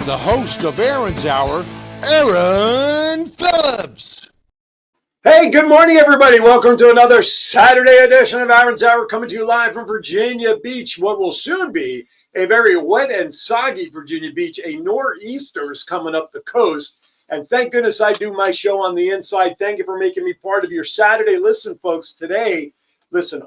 the host of Aaron's Hour, Aaron Phillips. Hey, good morning, everybody. Welcome to another Saturday edition of Aaron's Hour, coming to you live from Virginia Beach, what will soon be a very wet and soggy Virginia Beach. A nor'easter is coming up the coast, and thank goodness I do my show on the inside. Thank you for making me part of your Saturday. Listen, folks, today,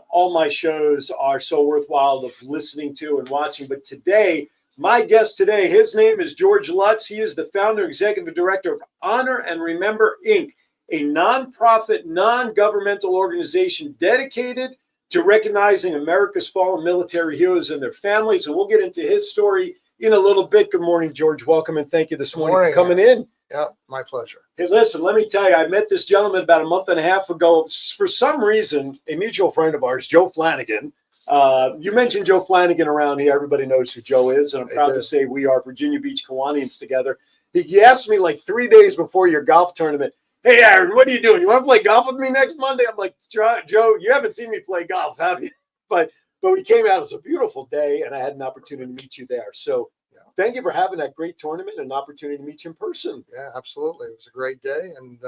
all my shows are so worthwhile of listening to and watching, but today, my guest today, his name is George Lutz. He is the founder and executive director of Honor and Remember, Inc., a nonprofit, non-governmental organization dedicated to recognizing America's fallen military heroes and their families. And we'll get into his story in a little bit. Good morning, George. Welcome, and thank you this morning for coming in. Yeah, my pleasure. Hey, listen, let me tell you, I met this gentleman about a month and a half ago. For some reason, a mutual friend of ours, Joe Flanagan. You mentioned Joe Flanagan around here. Everybody knows who Joe is, and I'm proud to say we are Virginia Beach Kiwanians together. He asked me like 3 days before your golf tournament, "Hey, Aaron, what are you doing? You want to play golf with me next Monday?" I'm like, "Joe, you haven't seen me play golf, have you?" But we came out. It was a beautiful day, and I had an opportunity to meet you there. So thank you for having that great tournament and an opportunity to meet you in person. Yeah, absolutely. It was a great day, and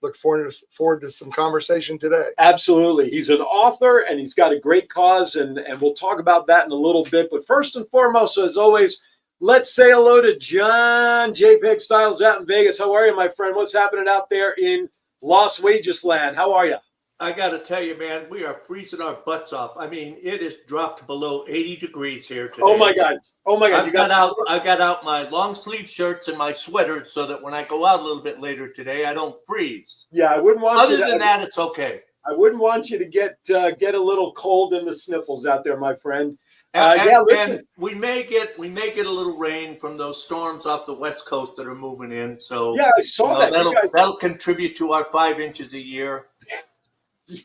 look forward to some conversation today. Absolutely. He's an author, and he's got a great cause, and we'll talk about that in a little bit. But first and foremost, as always, let's say hello to John JPEG Styles out in Vegas. How are you, my friend? What's happening out there in Las Vegas land? How are you? I got to tell you, man, we are freezing our butts off. I mean, it has dropped below 80 degrees here today. Oh, my God. I got out my long sleeve shirts and my sweater so that when I go out a little bit later today, I don't freeze. Yeah, I wouldn't want Other than that, it's okay. I wouldn't want you to get a little cold in the sniffles out there, my friend. And we may get a little rain from those storms off the West Coast that are moving in. So yeah, I saw that. That'll contribute to our 5 inches a year.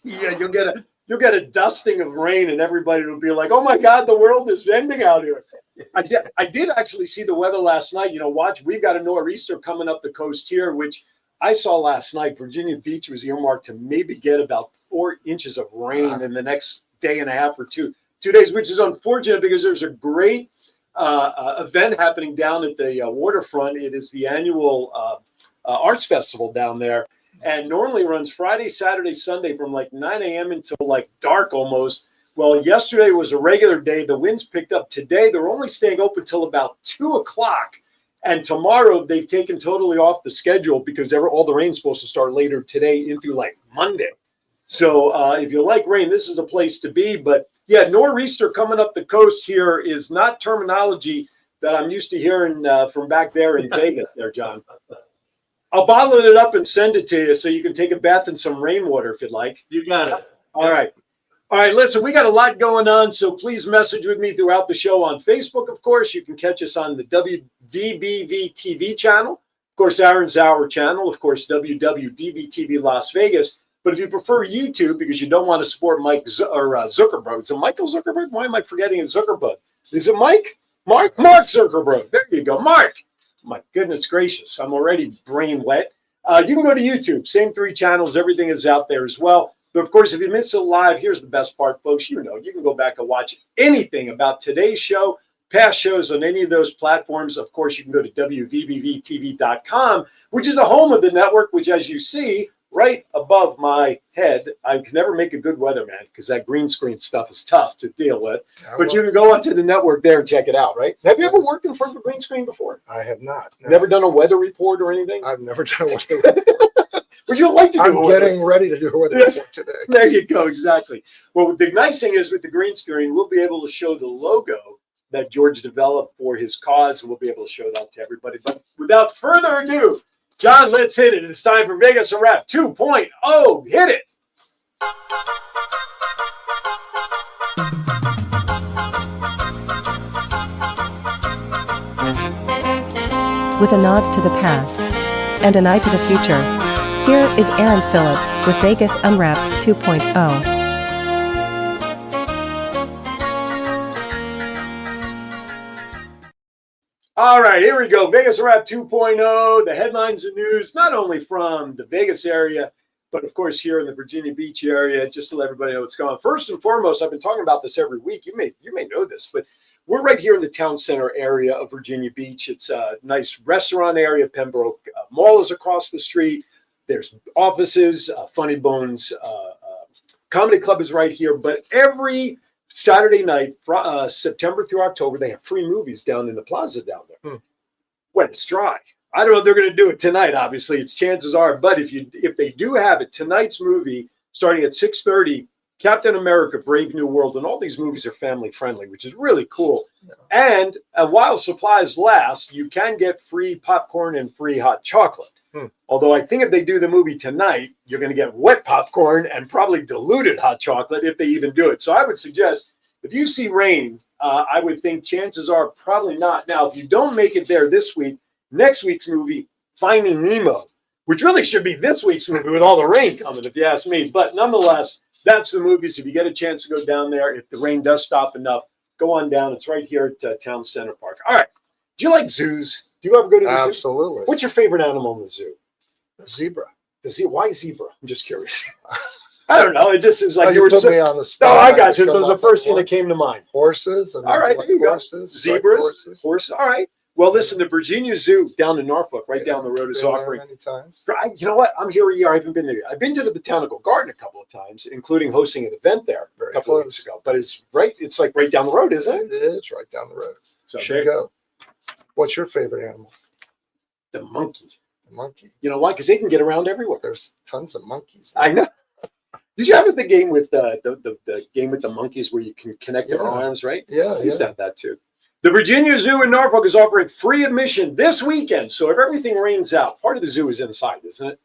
Yeah, you'll get a dusting of rain, and everybody will be like, "Oh my God, the world is ending out here." I did actually see the weather last night. We've got a nor'easter coming up the coast here, which I saw last night. Virginia Beach was earmarked to maybe get about 4 inches of rain in the next day and a half or 2 days, which is unfortunate because there's a great event happening down at the waterfront. It is the annual arts festival down there, and normally runs Friday, Saturday, Sunday from like 9 a.m. until like dark almost. Well, yesterday was a regular day. The winds picked up. Today, they're only staying open till about 2 o'clock. And tomorrow, they've taken totally off the schedule because all the rain's supposed to start later today into like Monday. So if you like rain, this is a place to be. But yeah, nor'easter coming up the coast here is not terminology that I'm used to hearing from back there in Vegas there, John. I'll bottle it up and send it to you so you can take a bath in some rainwater if you'd like. You got it. All right, listen, we got a lot going on, so please message with me throughout the show on Facebook, of course. You can catch us on the WVBV TV channel, of course, Aaron's Hour channel, of course, WWDB-TV Las Vegas. But if you prefer YouTube because you don't want to support Zuckerberg. Is it Michael Zuckerberg? Why am I forgetting his Zuckerberg? Is it Mike? Mark Zuckerberg. There you go, Mark. My goodness gracious, I'm already brain wet. You can go to YouTube, same 3 channels. Everything is out there as well. But of course, if you miss it live, here's the best part, folks. You can go back and watch anything about today's show, past shows on any of those platforms. Of course, you can go to WVBVTV.com, which is the home of the network, which, as you see, right above my head. I can never make a good weatherman because that green screen stuff is tough to deal with. But you can go onto the network there and check it out, right? Have you ever worked in front of a green screen before? I have not. No. Never done a weather report or anything? I've never done a weather report. Would you like to do I'm getting ready to do a weather report today. There you go, exactly. Well, the nice thing is with the green screen, we'll be able to show the logo that George developed for his cause, and we'll be able to show that to everybody. But without further ado, John, let's hit it. It's time for Vegas a Wrap 2.0. Hit it. With a nod to the past and an eye to the future, here is Aaron Phillips with Vegas Unwrapped 2.0. All right, here we go. Vegas Wrap 2.0, the headlines and news, not only from the Vegas area, but of course here in the Virginia Beach area, just to let everybody know what's going on. First and foremost, I've been talking about this every week. You may know this, but we're right here in the town center area of Virginia Beach. It's a nice restaurant area. Pembroke Mall is across the street. There's offices, Funny Bones Comedy Club is right here. But every Saturday night, September through October, they have free movies down in the plaza down there. When it's dry. I don't know if they're going to do it tonight. Obviously, it's chances are. But if they do have it, tonight's movie starting at 6:30, Captain America: Brave New World, and all these movies are family friendly, which is really cool. Yeah. And while supplies last, you can get free popcorn and free hot chocolate. Although I think if they do the movie tonight, you're going to get wet popcorn and probably diluted hot chocolate if they even do it. So I would suggest if you see rain, I would think chances are probably not. Now, if you don't make it there this week, next week's movie, Finding Nemo, which really should be this week's movie with all the rain coming, if you ask me. But nonetheless, that's the movies. If you get a chance to go down there, if the rain does stop enough, go on down. It's right here at Town Center Park. All right. Do you like zoos? Do you ever go to the zoo? Absolutely. What's your favorite animal in the zoo? The zebra. Why zebra? I'm just curious. I don't know. It just seems like Oh, you were put me on the spot. No, I got you. It Come was the up first with thing that one. came to mind. Horses. And All right, there you go. horses, Zebras, horses. All right. Well, listen, the Virginia Zoo down in Norfolk, right down the road, is Been there offering. many times. You know what? I'm here a year. I haven't been there yet. I've been to the Botanical Garden a couple of times, including hosting an event there a Very couple of close. weeks ago. But it's right. It's like right down the road, isn't it? It is right down the road. So Should there- go. What's your favorite animal? the monkey. The monkey. You know why? Because they can get around everywhere. There's tons of monkeys. I know. Did you have the game with the game with the monkeys where you can connect their Yeah. arms, right? Yeah, I used to yeah. have that too. The Virginia Zoo in Norfolk is offering free admission this weekend. So if everything rains out, part of the zoo is inside, isn't it?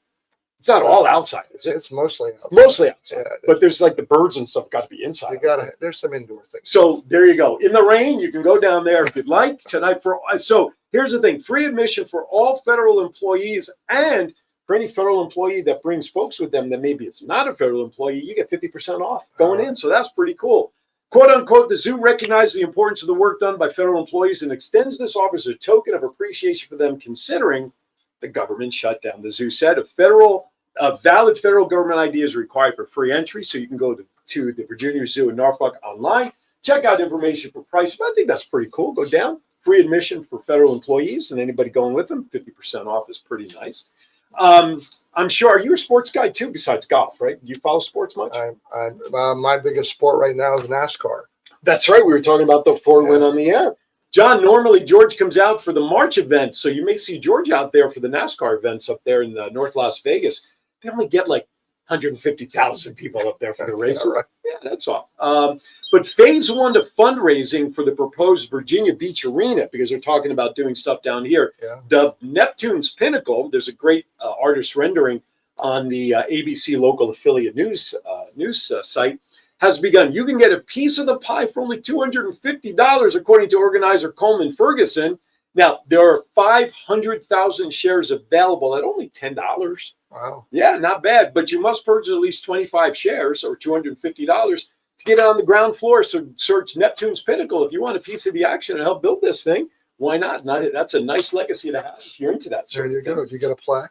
It's not all outside, is it? It's mostly outside. Mostly outside. Yeah, But there's like the birds and stuff got to be inside. you gotta. There's some indoor things. So there you go. In the rain, you can go down there if you'd like tonight. So here's the thing: free admission for all federal employees, and for any federal employee that brings folks with them that maybe it's not a federal employee, you get 50% off going in. So that's pretty cool. "Quote unquote," the zoo recognizes the importance of the work done by federal employees and extends this offer as a token of appreciation for them, considering the government shutdown. The zoo said a valid federal government ID is required for free entry, so you can go to the Virginia Zoo in Norfolk online, check out information for price. But I think that's pretty cool. Go down, free admission for federal employees and anybody going with them. 50% off is pretty nice. I'm sure, are you a sports guy too, besides golf, right? Do you follow sports much? My biggest sport right now is NASCAR. That's right. We were talking about the Ford win on the air. John, normally George comes out for the March events, so you may see George out there for the NASCAR events up there in North Las Vegas. They only get like 150,000 people up there for the races. Right. Yeah, that's all. But phase one of fundraising for the proposed Virginia Beach Arena, because they're talking about doing stuff down here, Yeah. the Neptune's Pinnacle. There's a great artist rendering on the ABC local affiliate news site. Has begun. You can get a piece of the pie for only $250, according to organizer Coleman Ferguson. Now, there are 500,000 shares available at only $10. Wow. Yeah, not bad. But you must purchase at least 25 shares or $250 to get it on the ground floor. So search Neptune's Pinnacle if you want a piece of the action and help build this thing. Why not? That's a nice legacy to have if you're into that. There sort you of thing. go. Do you get a plaque?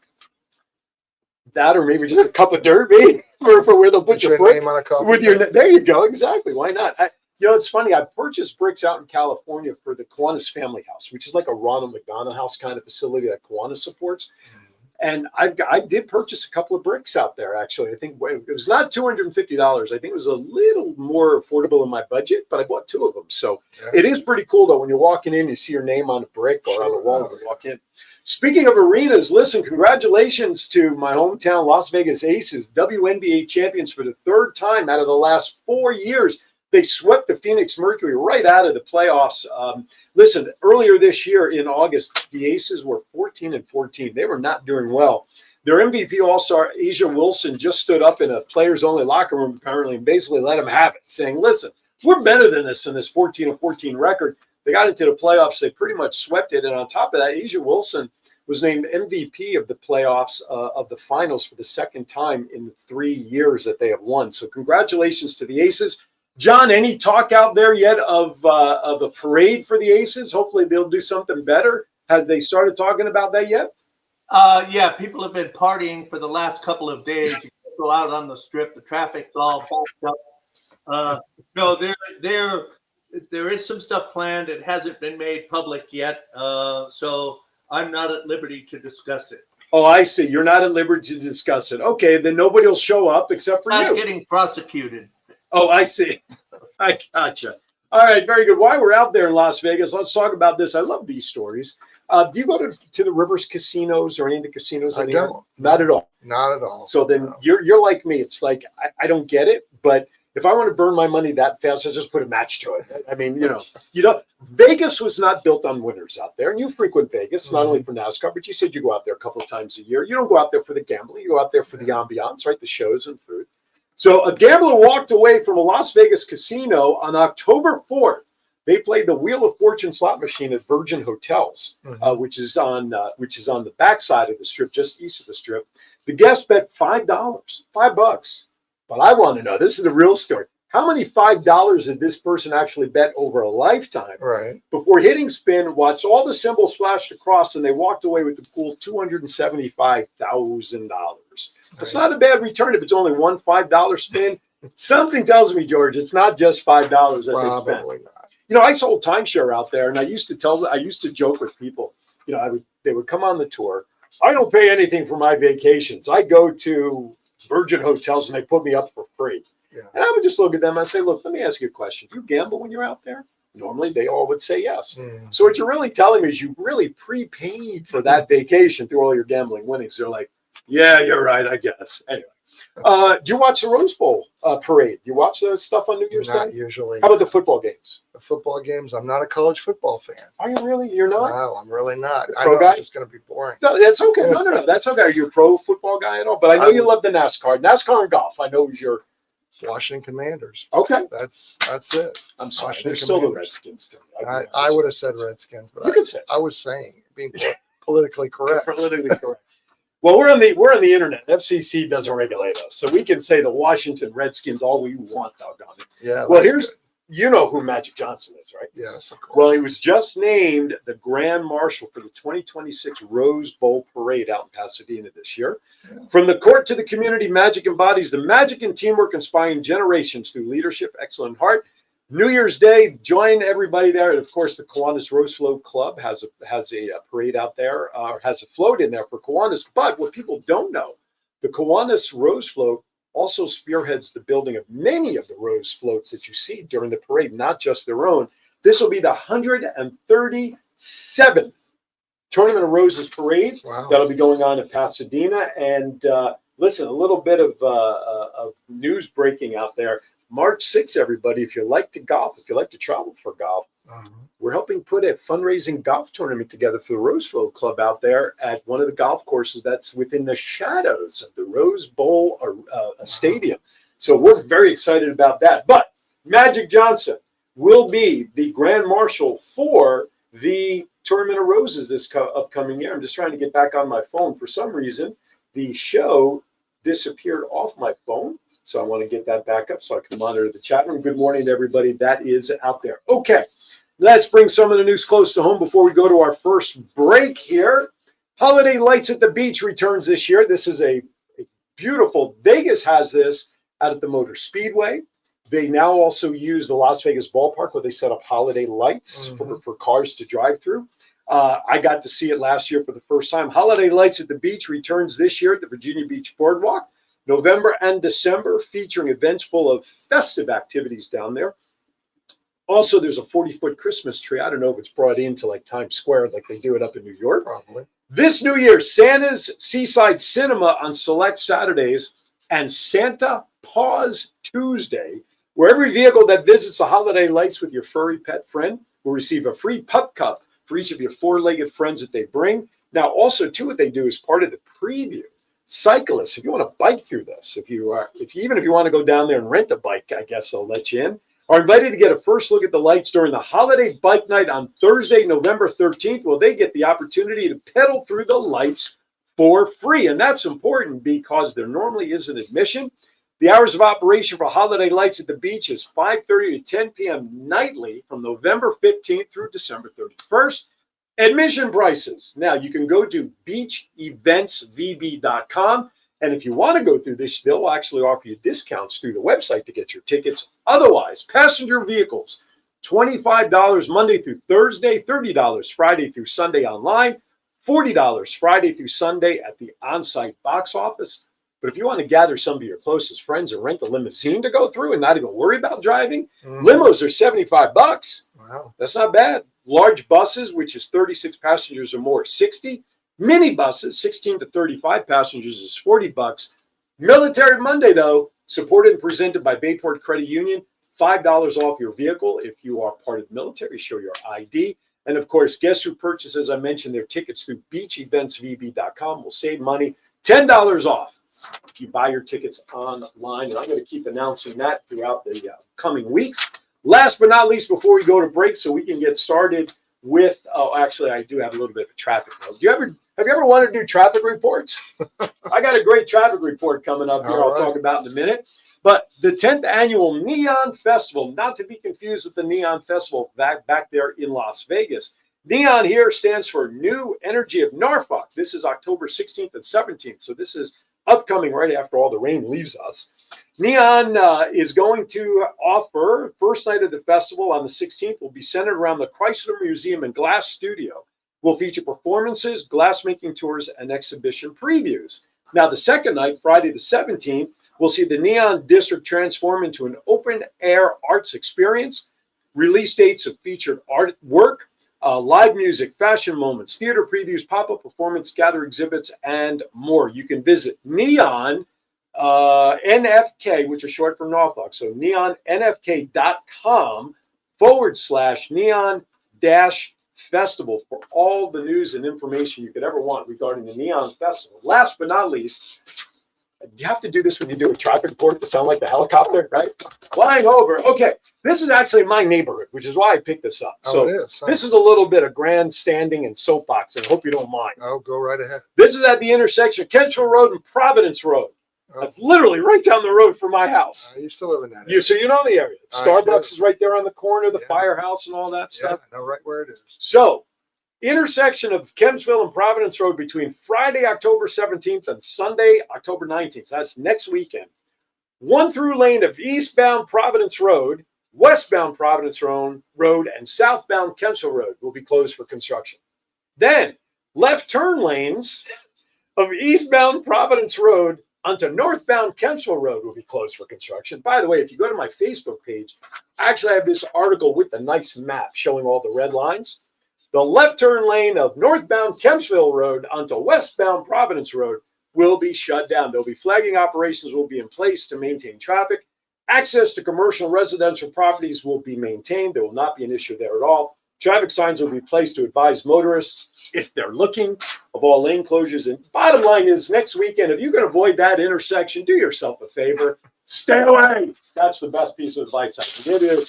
That or maybe just a cup of dirt, maybe, for where they'll put Put your your brick. name on a coffee With your, cup? there you go, exactly. Why not? It's funny. I purchased bricks out in California for the Kiwanis Family House, which is like a Ronald McDonald House kind of facility that Kiwanis supports. And I did purchase a couple of bricks out there. Actually, I think it was not $250. I think it was a little more affordable in my budget, but I bought two of them. So Yeah. it is pretty cool though when you're walking in, you see your name on a brick or on a Sure. wall when you walk in. Speaking of arenas, listen, congratulations to my hometown Las Vegas Aces, WNBA champions for the third time out of the last 4 years. They swept the Phoenix Mercury right out of the playoffs. Listen, earlier this year in August, the Aces were 14-14. They were not doing well. Their MVP All-Star, Asia Wilson, just stood up in a players-only locker room apparently and basically let them have it, saying, listen, we're better than this 14-14 record. They got into the playoffs. They pretty much swept it. And on top of that, Asia Wilson was named MVP of the playoffs of the finals for the second time in the 3 years that they have won. So congratulations to the Aces. John, any talk out there yet of a parade for the Aces? Hopefully they'll do something better. Have they started talking about that yet? Yeah, people have been partying for the last couple of days. You can go out on the strip, the traffic's all backed up. No, there is some stuff planned. It hasn't been made public yet, so I'm not at liberty to discuss it. Oh, I see. You're not at liberty to discuss it. Okay, then nobody will show up except for Not you. getting prosecuted. Oh, I see. I gotcha. All right, very good. While we're out there in Las Vegas, let's talk about this. I love these stories. Do you go to the Rivers casinos or any of the casinos? I in here? don't. Not at all. Not at all. So then No. you're like me. It's like I don't get it, but if I want to burn my money that fast, I just put a match to it. I mean, Vegas was not built on winners out there, and you frequent Vegas not only for NASCAR, but you said you go out there a couple of times a year. You don't go out there for the gambling; you go out there for the ambiance, right? The shows and food. So a gambler walked away from a Las Vegas casino on October 4th. They played the Wheel of Fortune slot machine at Virgin Hotels, which is on the backside of the strip, just east of the strip. The guest bet $5. But I want to know, this is the real story. How many $5 did this person actually bet over a lifetime? Right. Before hitting spin, watched all the symbols flash across, and they walked away with the pool $275,000. It's not a bad return if it's only one $5 spin. Something tells me, George, it's not just $5 that they spent. Probably not. I sold timeshare out there, and I used to joke with people. They would come on the tour. I don't pay anything for my vacations. I go to Virgin Hotels, and they put me up for free. Yeah. And I would just look at them and say, look, let me ask you a question. Do you gamble when you're out there? Normally, they all would say yes. Mm. So what you're really telling me is you really prepaid for that vacation through all your gambling winnings. They're like, yeah, you're right, I guess. Anyway, do you watch the Rose Bowl parade? Do you watch the stuff on New Year's Day? Not usually. How about the football games? The football games? I'm not a college football fan. Are you really? You're not? No, I'm really not. I Pro know guy? it's just going to be boring. No, that's okay. No. That's okay. Are you a pro football guy at all? But I know you love the NASCAR. NASCAR and golf, I know is your... Washington Commanders. Okay. That's it. I'm sorry. Washington They're still the Commanders. Redskins to me. I would have said Redskins, but You could say. I was saying being politically correct. Politically correct. Well, we're on the internet. FCC doesn't regulate us, so we can say the Washington Redskins all we want, doggone it. Yeah. Well, that's good. you know who Magic Johnson is, right? Yes, of course. Well, he was just named the Grand Marshal for the 2026 Rose Bowl Parade out in Pasadena this year. Yeah. From the court to the community, Magic embodies the magic and teamwork inspiring generations through leadership, excellent heart. New Year's Day, join everybody there. And of course, the Kiwanis Rose Float Club has a parade out there, has a float in there for Kiwanis. But what people don't know, the Kiwanis Rose Float also spearheads the building of many of the rose floats that you see during the parade, not just their own. This will be the 137th Tournament of Roses parade. Wow. That'll be going on in Pasadena. And listen, a little bit of news breaking out there. March 6th, everybody, if you like to golf, if you like to travel for golf, we're helping put a fundraising golf tournament together for the Rose Float Club out there at one of the golf courses that's within the shadows of the Rose Bowl Stadium. So we're very excited about that. But Magic Johnson will be the Grand Marshal for the Tournament of Roses this upcoming year. I'm just trying to get back on my phone. For some reason, the show disappeared off my phone. So I want to get that back up so I can monitor the chat room. Good morning to everybody that is out there. Okay, let's bring some of the news close to home before we go to our first break here. Holiday Lights at the Beach returns this year. This is a beautiful, Vegas has this out at the Motor Speedway. They now also use the Las Vegas ballpark where they set up holiday lights for cars to drive through. I got to see it last year for the first time. Holiday Lights at the Beach returns this year at the Virginia Beach Boardwalk. November and December, featuring events full of festive activities down there. Also, there's a 40-foot Christmas tree. I don't know if it's brought into like Times Square like they do it up in New York. Probably. This New Year, Santa's Seaside Cinema on select Saturdays and Santa Paws Tuesday, where every vehicle that visits the Holiday Lights with your furry pet friend will receive a free pup cup for each of your four-legged friends that they bring. Now, also, too, what they do is part of the preview. Cyclists, if you want to bike through this, if you want to go down there and rent a bike, I guess they'll let you in, are invited to get a first look at the lights during the holiday bike night on Thursday, November 13th. Well, they get the opportunity to pedal through the lights for free. And that's important because there normally is an admission. The hours of operation for Holiday Lights at the Beach is 5:30 to 10 p.m. nightly from November 15th through December 31st. Admission prices. Now, you can go to beacheventsvb.com. And if you want to go through this, they'll actually offer you discounts through the website to get your tickets. Otherwise, passenger vehicles, $25 Monday through Thursday, $30 Friday through Sunday online, $40 Friday through Sunday at the on-site box office. But if you want to gather some of your closest friends and rent a limousine to go through and not even worry about driving, limos are $75. Wow. That's not bad. Large buses, which is 36 passengers or more, 60. Mini buses, 16 to 35 passengers, is $40. Military Monday, though, supported and presented by Bayport Credit Union, $5 off your vehicle if you are part of the military. Show your ID. And of course, guests who purchase, as I mentioned, their tickets through beacheventsvb.com will save money, $10 off if you buy your tickets online. And I'm going to keep announcing that throughout the coming weeks. Last but not least, before we go to break, so we can get started with, actually, I do have a little bit of a traffic note. Have you ever wanted to do traffic reports? I got a great traffic report coming up here. I'll talk about in a minute. But the 10th annual Neon Festival, not to be confused with the Neon Festival back there in Las Vegas. Neon here stands for New Energy of Norfolk. This is October 16th and 17th. So this is upcoming right after all the rain leaves us. Neon is going to offer, first night of the festival on the 16th will be centered around the Chrysler Museum and Glass Studio. Will feature performances, glass-making tours, and exhibition previews. Now, the second night, Friday the 17th, we'll see the Neon District transform into an open-air arts experience. Release dates of featured artwork, live music, fashion moments, theater previews, pop-up performance, gather exhibits, and more. You can visit Neon NFK, which is short for Norfolk. So neonnfk.com/neon-festival for all the news and information you could ever want regarding the Neon Festival. Last but not least, you have to do this when you do a traffic report to sound like the helicopter, right? Flying over. Okay, this is actually my neighborhood, which is why I picked this up. So it is. Huh? This is a little bit of grandstanding and soapbox, and I hope you don't mind. Oh, go right ahead. This is at the intersection of Kempsville Road and Providence Road. Oh. That's literally right down the road from my house. I used to live in that area. So you know the area. I Starbucks do. is right there on the corner, the Yeah. firehouse and all that Yeah, stuff. I know right where it is. So, intersection of Kempsville and Providence Road between Friday, October 17th and Sunday, October 19th. So that's next weekend. One through lane of eastbound Providence Road, westbound Providence Road, and southbound Kempsville Road will be closed for construction. Then, left turn lanes of eastbound Providence Road onto northbound Kempsville Road will be closed for construction. By the way, if you go to my Facebook page, I actually have this article with a nice map showing all the red lines. The left turn lane of northbound Kempsville Road onto westbound Providence Road will be shut down. There'll be flagging operations will be in place to maintain traffic. Access to commercial and residential properties will be maintained. There will not be an issue there at all. Traffic signs will be placed to advise motorists if they're looking of all lane closures. And bottom line is, next weekend, if you can avoid that intersection, do yourself a favor. Stay away. That's the best piece of advice I can give you.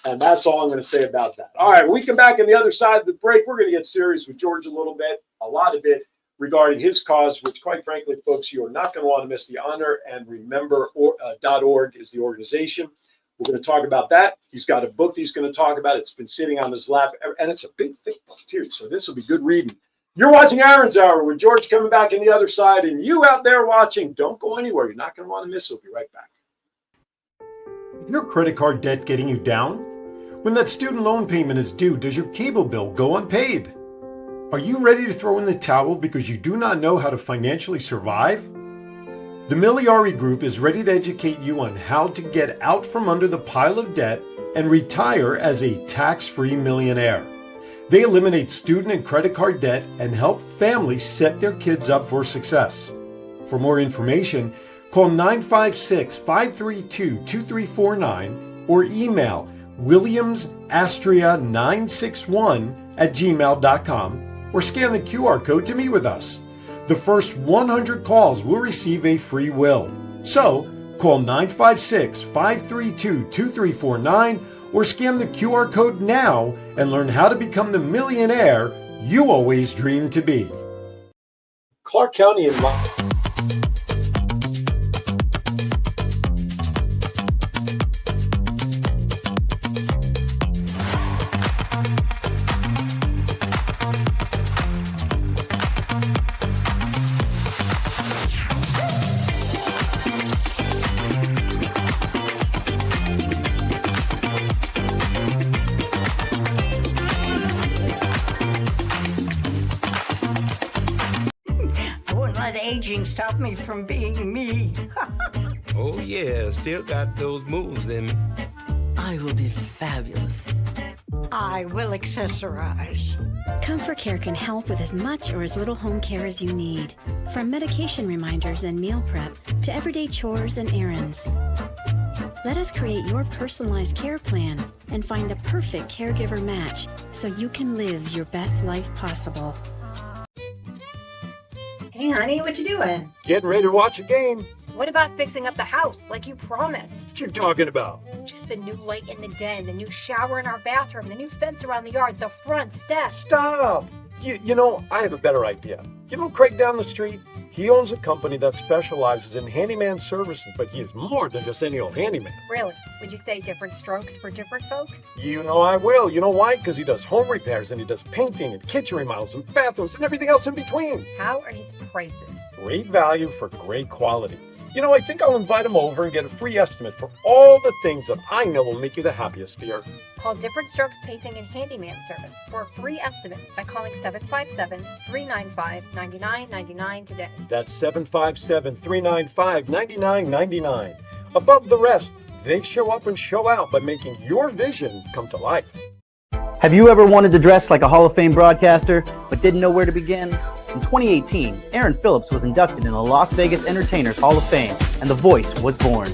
And that's all I'm going to say about that. All right, we come back on the other side of the break. We're going to get serious with George a little bit, a lot of it regarding his cause, which quite frankly, folks, you are not going to want to miss the honor. And remember, .org is the organization. We're going to talk about that. He's got a book he's going to talk about. It's been sitting on his lap, and it's a big, thick book, too. So this will be good reading. You're watching Aaron's Hour with George coming back on the other side. And you out there watching, don't go anywhere. You're not going to want to miss it. We'll be right back. Is your credit card debt getting you down? When that student loan payment is due, does your cable bill go unpaid? Are you ready to throw in the towel because you do not know how to financially survive? The Miliari Group is ready to educate you on how to get out from under the pile of debt and retire as a tax-free millionaire. They eliminate student and credit card debt and help families set their kids up for success. For more information, call 956-532-2349 or email williamsastria961@gmail.com or scan the QR code to meet with us. The first 100 calls will receive a free will. So, call 956-532-2349 or scan the QR code now and learn how to become the millionaire you always dreamed to be. Clark County in Nothing stopped me from being me. Oh yeah, still got those moves in me. I will be fabulous. I will accessorize. Comfort Care can help with as much or as little home care as you need. From medication reminders and meal prep to everyday chores and errands. Let us create your personalized care plan and find the perfect caregiver match so you can live your best life possible. Hey honey, what you doing? Getting ready to watch a game. What about fixing up the house like you promised? What you talking about? Just the new light in the den, the new shower in our bathroom, the new fence around the yard, the front steps. Stop! You know, I have a better idea. You know Craig down the street? He owns a company that specializes in handyman services, but he is more than just any old handyman. Really? Would you say different strokes for different folks? You know I will. You know why? Because he does home repairs and he does painting and kitchen remodels and bathrooms and everything else in between. How are his prices? Great value for great quality. You know, I think I'll invite him over and get a free estimate for all the things that I know will make you the happiest, dear. Call Different Strokes Painting and Handyman Service for a free estimate by calling 757-395-9999 today. That's 757-395-9999. Above the rest, they show up and show out by making your vision come to life. Have you ever wanted to dress like a Hall of Fame broadcaster, but didn't know where to begin? In 2018, Aaron Phillips was inducted in the Las Vegas Entertainers Hall of Fame, and The Voice was born.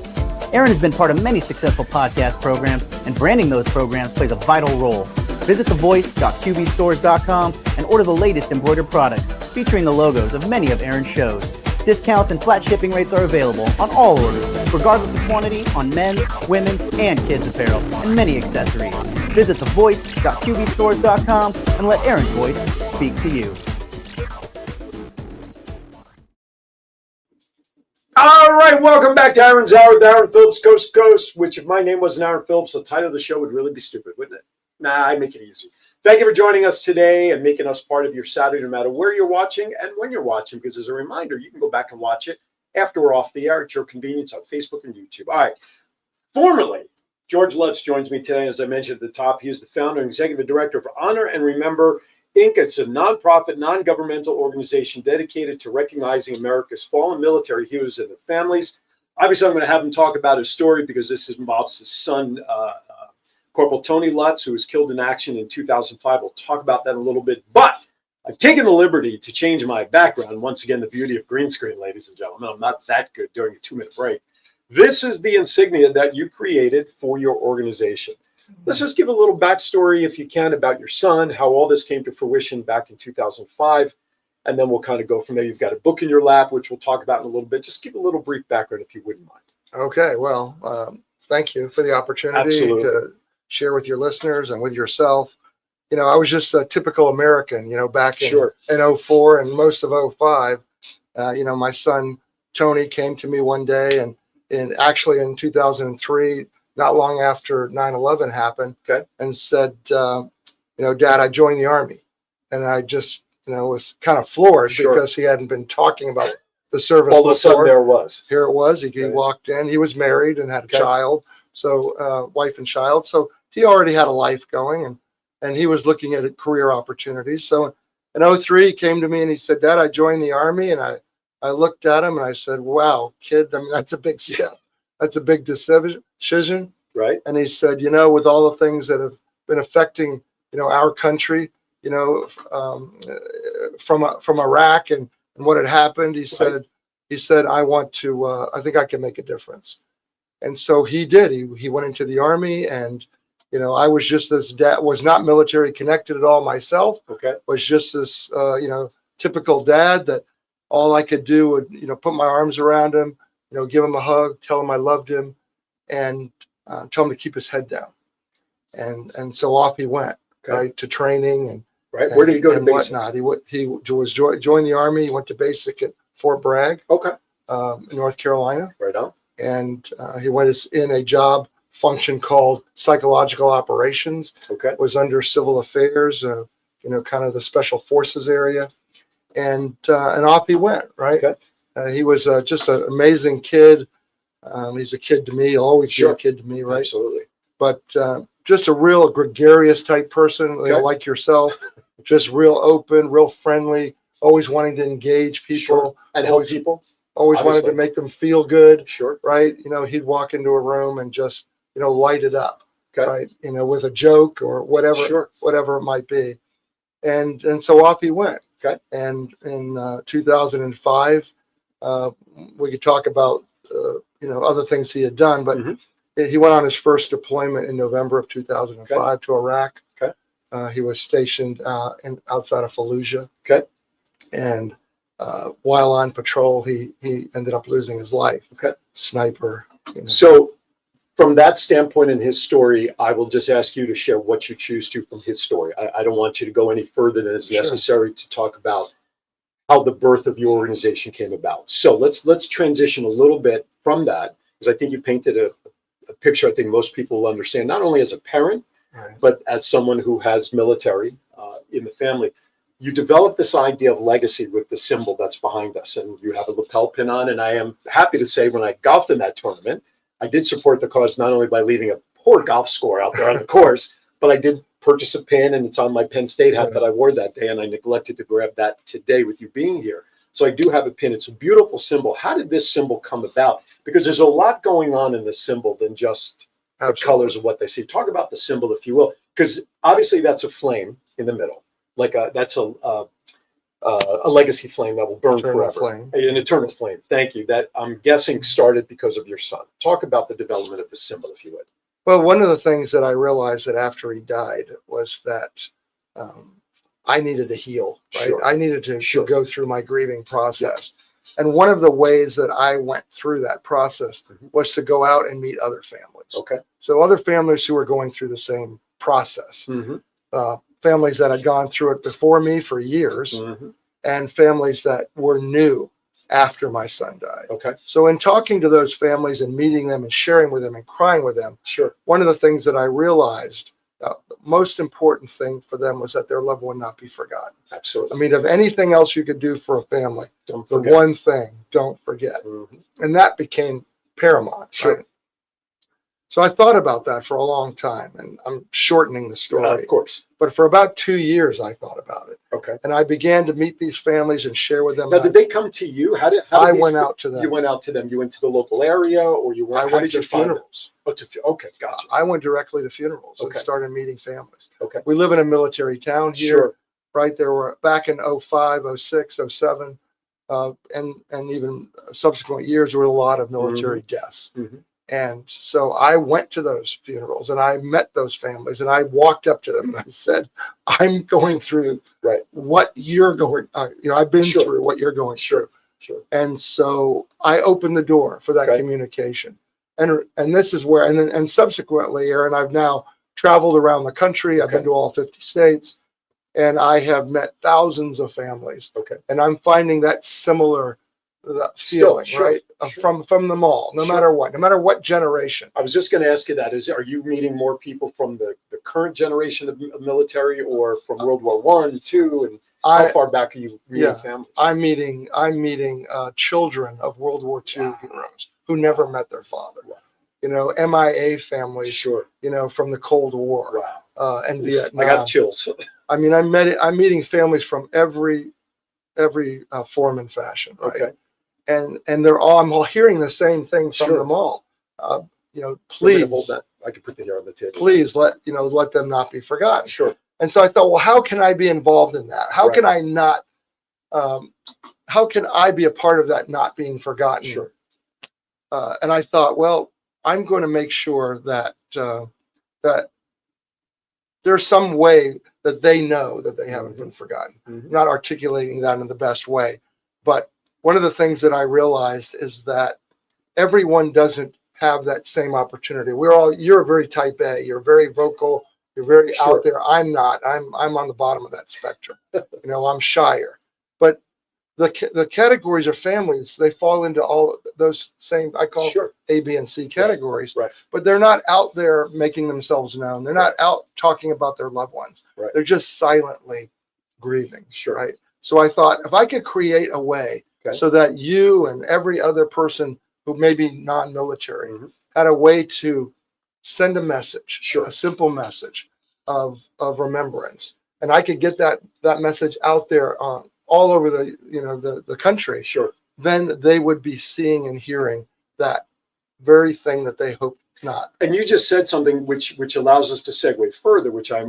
Aaron has been part of many successful podcast programs, and branding those programs plays a vital role. Visit thevoice.qbstores.com and order the latest embroidered products featuring the logos of many of Aaron's shows. Discounts and flat shipping rates are available on all orders, regardless of quantity, on men's, women's, and kids' apparel, and many accessories. Visit thevoice.qbstores.com and let Aaron's voice speak to you. All right, welcome back to Aaron's Hour with Aaron Phillips, Coast to Coast, which if my name wasn't Aaron Phillips, the title of the show would really be stupid, wouldn't it? Nah, I make it easy. Thank you for joining us today and making us part of your Saturday, no matter where you're watching and when you're watching, because as a reminder, you can go back and watch it after we're off the air at your convenience on Facebook and YouTube. All right, formerly, George Lutz joins me today. As I mentioned at the top, he is the founder and executive director of Honor and Remember Inc. It's a nonprofit, non-governmental organization dedicated to recognizing America's fallen military heroes and their families. Obviously, I'm going to have him talk about his story because this involves his son, Corporal Tony Lutz, who was killed in action in 2005. We'll talk about that in a little bit. But I've taken the liberty to change my background. Once again, the beauty of green screen, ladies and gentlemen. I'm not that good during a 2-minute break. This is the insignia that you created for your organization. Let's just give a little backstory, if you can, about your son, how all this came to fruition back in 2005, and then we'll kind of go from there. You've got a book in your lap, which we'll talk about in a little bit. Just give a little brief background, if you wouldn't mind. Okay, well, thank you for the opportunity to share with your listeners and with yourself. You know, I was just a typical American, you know, back in 04 and most of 05. You know, my son, Tony, came to me one day, and actually in 2003, not long after 9/11 happened, and said, you know, Dad, I joined the Army. And I just, you know, was kind of floored because he hadn't been talking about the service all of a sudden there it was. Here it was. He walked in. He was married and had a child, so wife and child. So he already had a life going, and he was looking at career opportunities. So in 03, he came to me and he said, Dad, I joined the Army. And I looked at him and I said, wow, kid, I mean, that's a big step. That's a big decision. Right. And he said, you know, with all the things that have been affecting, you know, our country, you know, from Iraq and what had happened, he said, I want to, I think I can make a difference. And so he did. He went into the Army, and, you know, I was just this dad, was not military connected at all myself. Was just this, you know, typical dad that all I could do would, you know, put my arms around him, you know, give him a hug, tell him I loved him, and tell him to keep his head down. And so off he went, right, to training and where did he go to basic? Whatnot. He joined the Army. He went to basic at Fort Bragg, in North Carolina. Right on. And he went in a job function called psychological operations. Was under civil affairs, you know, kind of the special forces area, and off he went. Right. He was just an amazing kid. He's a kid to me. He'll always be a kid to me, right? Absolutely. But just a real gregarious type person, you know, like yourself, just real open, real friendly, always wanting to engage people, Sure. And help people. always wanted to Obviously. make them feel good, Sure. right? You know, he'd walk into a room and just, you know, light it up, Okay. right? You know, with a joke or whatever, Sure. whatever it might be. And so off he went. Okay. And in 2005, we could talk about, you know, other things he had done, but Mhm. he went on his first deployment in November of 2005 to Iraq. Okay. He was stationed outside of Fallujah. Okay. And while on patrol, he ended up losing his life. Okay. Sniper. You know. So from that standpoint in his story, I will just ask you to share what you choose to from his story. I don't want you to go any further than is Sure. necessary to talk about how the birth of your organization came about. So let's transition a little bit from that, because I think you painted a picture I think most people will understand, not only as a parent, Right. but as someone who has military in the family. You developed this idea of legacy with the symbol that's behind us, and you have a lapel pin on. And I am happy to say, when I golfed in that tournament, I did support the cause not only by leaving a poor golf score out there on the course, but I did purchase a pin, and it's on my Penn State hat that I wore that day, and I neglected to grab that today with you being here. So I do have a pin. It's a beautiful symbol. How did this symbol come about? Because there's a lot going on in this symbol than just the colors of what they see. Talk about the symbol, if you will, because obviously that's a flame in the middle. Like that's a legacy flame that will burn Eternal forever. flame. An eternal flame. Thank you. That I'm guessing started because of your son. Talk about the development of the symbol, if you would. Well, one of the things that I realized that after he died was that I needed to heal. Right? Sure. I needed to Sure. go through my grieving process. And one of the ways that I went through that process was to go out and meet other families. Okay. So other families who were going through the same process. Families that had gone through it before me for years, and families that were new after my son died. Okay. So in talking to those families and meeting them and sharing with them and crying with them, Sure. one of the things that I realized, the most important thing for them was that their loved one not be forgotten. Absolutely. I mean, if anything else you could do for a family, Don't the forget. one thing, don't forget. And that became paramount. Sure. Right? So I thought about that for a long time, and I'm shortening the story. Of course. But for about 2 years, I thought about it. Okay. And I began to meet these families and share with them. Now, did they come to you? How did I these- went out to them. You went out to them. You went to the local area, or you went? I how went did to you find them? funerals. Oh, okay, gotcha. I went directly to funerals and Okay. started meeting families. Okay. We live in a military town here, Sure. right? There were back in 05, 06, 07, and even subsequent years, there were a lot of military deaths. And so I went to those funerals and I met those families and I walked up to them and I said, I'm going through what you're going, I've been Sure. through what you're going Sure. through. Sure. And so I opened the door for that Okay. communication. And this is where, and subsequently, Aaron, I've now traveled around the country. I've been to all 50 states, and I have met thousands of families. Okay. And I'm finding that similar Still, feeling, sure, right? sure. From them all, no matter what generation. I was just going to ask you that. Are you meeting more people from the current generation of military, or from World War I, II, and how far back are you meeting families? I'm meeting children of World War II heroes who never met their father. Wow. You know, MIA families. Sure. You know, from the Cold War. Wow. And Vietnam. I got chills. I mean, I'm meeting families from every form and fashion, right? Okay. And they're all, I'm all hearing the same thing from Sure. them all. You know, Hold please, that. I can put that here on the table. please let them not be forgotten. Sure. And so I thought, well, how can I be involved in that? How Right. can I not? How can I be a part of that not being forgotten? Sure. And I thought, well, I'm going to make sure that that there's some way that they know that they haven't been forgotten. Not articulating that in the best way, but one of the things that I realized is that everyone doesn't have that same opportunity. You're very type A. You're very vocal. You're very Sure. out there. I'm not. I'm on the bottom of that spectrum. I'm shyer. But the categories of families, they fall into all those same, I call Sure. A, B, and C categories. Right. But they're not out there making themselves known. They're not out talking about their loved ones. Right. They're just silently grieving. Sure. Right. So I thought if I could create a way so that you and every other person who may be non-military had a way to send a message, Sure. a simple message of remembrance, and I could get that message out there all over the, the country, Sure. then they would be seeing and hearing that very thing that they hope not. And you just said something which allows us to segue further, which I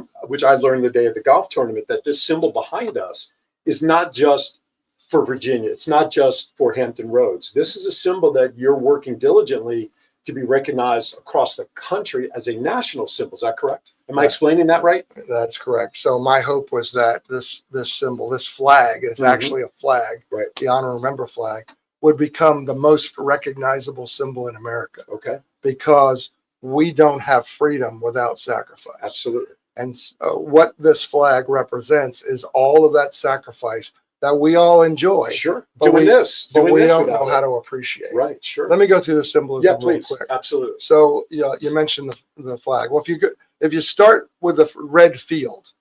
learned the day of the golf tournament, that this symbol behind us is not just for Virginia. It's not just for Hampton Roads. This is a symbol that you're working diligently to be recognized across the country as a national symbol. Is that correct? Am I explaining that right? That's correct. So my hope was that this symbol, this flag, is actually a flag, Right. the Honor and Remember flag, would become the most recognizable symbol in America, Okay. because we don't have freedom without sacrifice. Absolutely. And what this flag represents is all of that sacrifice that we all enjoy. Sure. But Doing we this. But Doing we this don't without know it. how to appreciate. Right. Sure. Let me go through the symbolism Yeah, real please. quick. Absolutely. So you mentioned the flag. Well, if you start with the red field,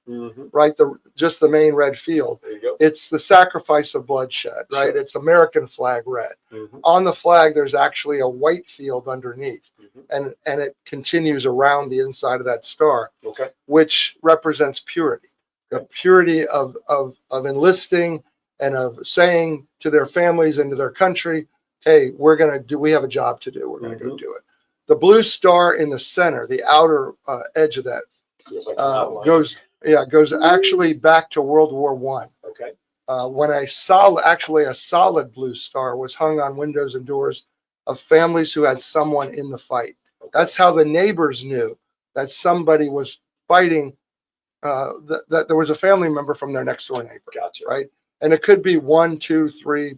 right, just the main red field, There you go. it's the sacrifice of bloodshed, right? Sure. It's American flag red. On the flag, there's actually a white field underneath, and it continues around the inside of that star, Okay. which represents purity, the purity of enlisting and of saying to their families and to their country, hey, we have a job to do. We're going to go do it. The blue star in the center, the outer edge of that, Feels like an outline. goes actually back to World War I. Okay. When a solid blue star was hung on windows and doors of families who had someone in the fight. That's how the neighbors knew that somebody was fighting, that there was a family member from their next door neighbor. Gotcha. Right. And it could be 1, 2, 3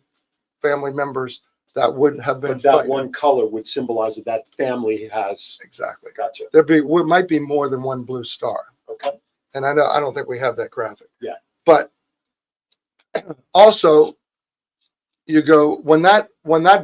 family members that would have been But that fighting. one color would symbolize that that family has. Exactly. Gotcha. Might be more than one blue star. Okay. And I don't think we have that graphic. Yeah. But also, you go when that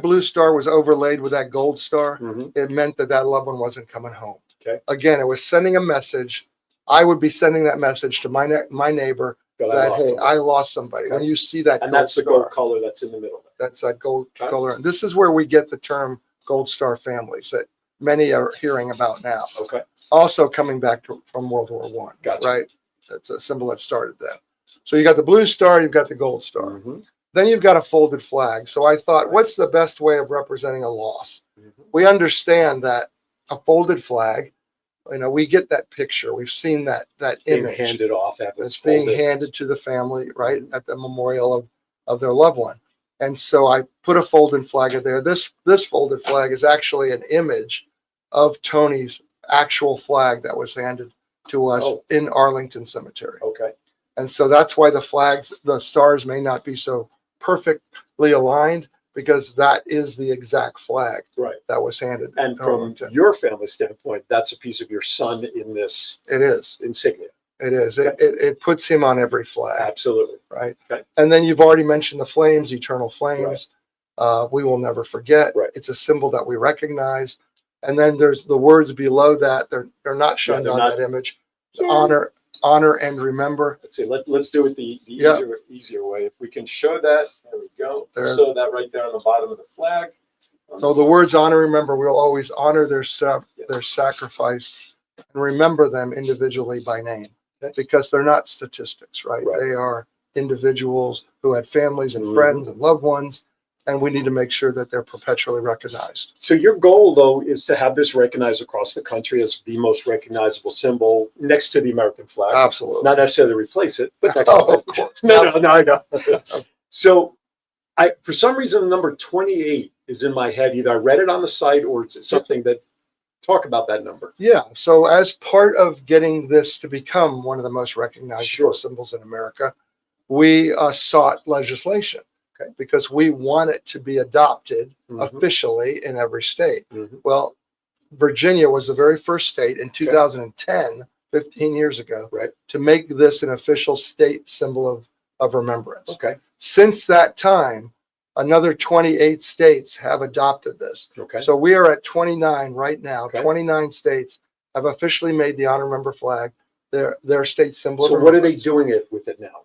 blue star was overlaid with that gold star, it meant that loved one wasn't coming home. Okay. Again, it was sending a message. I would be sending that message to my neighbor that hey, I lost somebody. Okay. When you see that, And gold that's the star, gold color that's in the middle. that's that gold Okay. color. And this is where we get the term gold star families that many are hearing about now. Okay. Also coming back from World War I. Gotcha. Right. That's a symbol that started then. So you got the blue star, you've got the gold star. Then you've got a folded flag. So I thought, what's the best way of representing a loss? We understand that a folded flag, we get that picture. We've seen that Being image. handed off after It's being folded. handed to the family, right, at the memorial of their loved one. And so I put a folded flag in there. This folded flag is actually an image of Tony's actual flag that was handed to us in Arlington Cemetery. Okay. And so that's why the stars may not be so perfectly aligned, because that is the exact flag Right. that was handed. And to from Arlington. your family standpoint, that's a piece of your son in this It is. insignia. It is. It puts him on every flag. Absolutely. Right. Okay. And then you've already mentioned the flames, eternal flames. We will never forget. Right. It's a symbol that we recognize. And then there's the words below that. They're not shown they're on not- that image. Honor and remember. Let's see. Let's do it the Yeah. easier way. If we can show that, there we go. There. Show that right there on the bottom of the flag. So the words honor, remember, we'll always honor their sacrifice and remember them individually by name, because they're not statistics, right? Right. They are individuals who had families and Mhm. friends and loved ones, and we need to make sure that they're perpetually recognized. So your goal, though, is to have this recognized across the country as the most recognizable symbol next to the American flag. Absolutely. Not necessarily replace it, but next Oh, to it. of course. No, I know. So for some reason, the number 28 is in my head. Either I read it on the site or it's something that talk about that number. Yeah. So as part of getting this to become one of the most recognizable symbols in America, we sought legislation. Okay. Because we want it to be adopted Mhm. officially in every state. Mhm. Well, Virginia was the very first state in 2010, 15 years ago, Right. to make this an official state symbol of remembrance. Okay. Since that time, another 28 states have adopted this. Okay. So we are at 29 right now. Okay. 29 states have officially made the honor remember flag their state symbol. of So what are they remembrance. doing it with it now?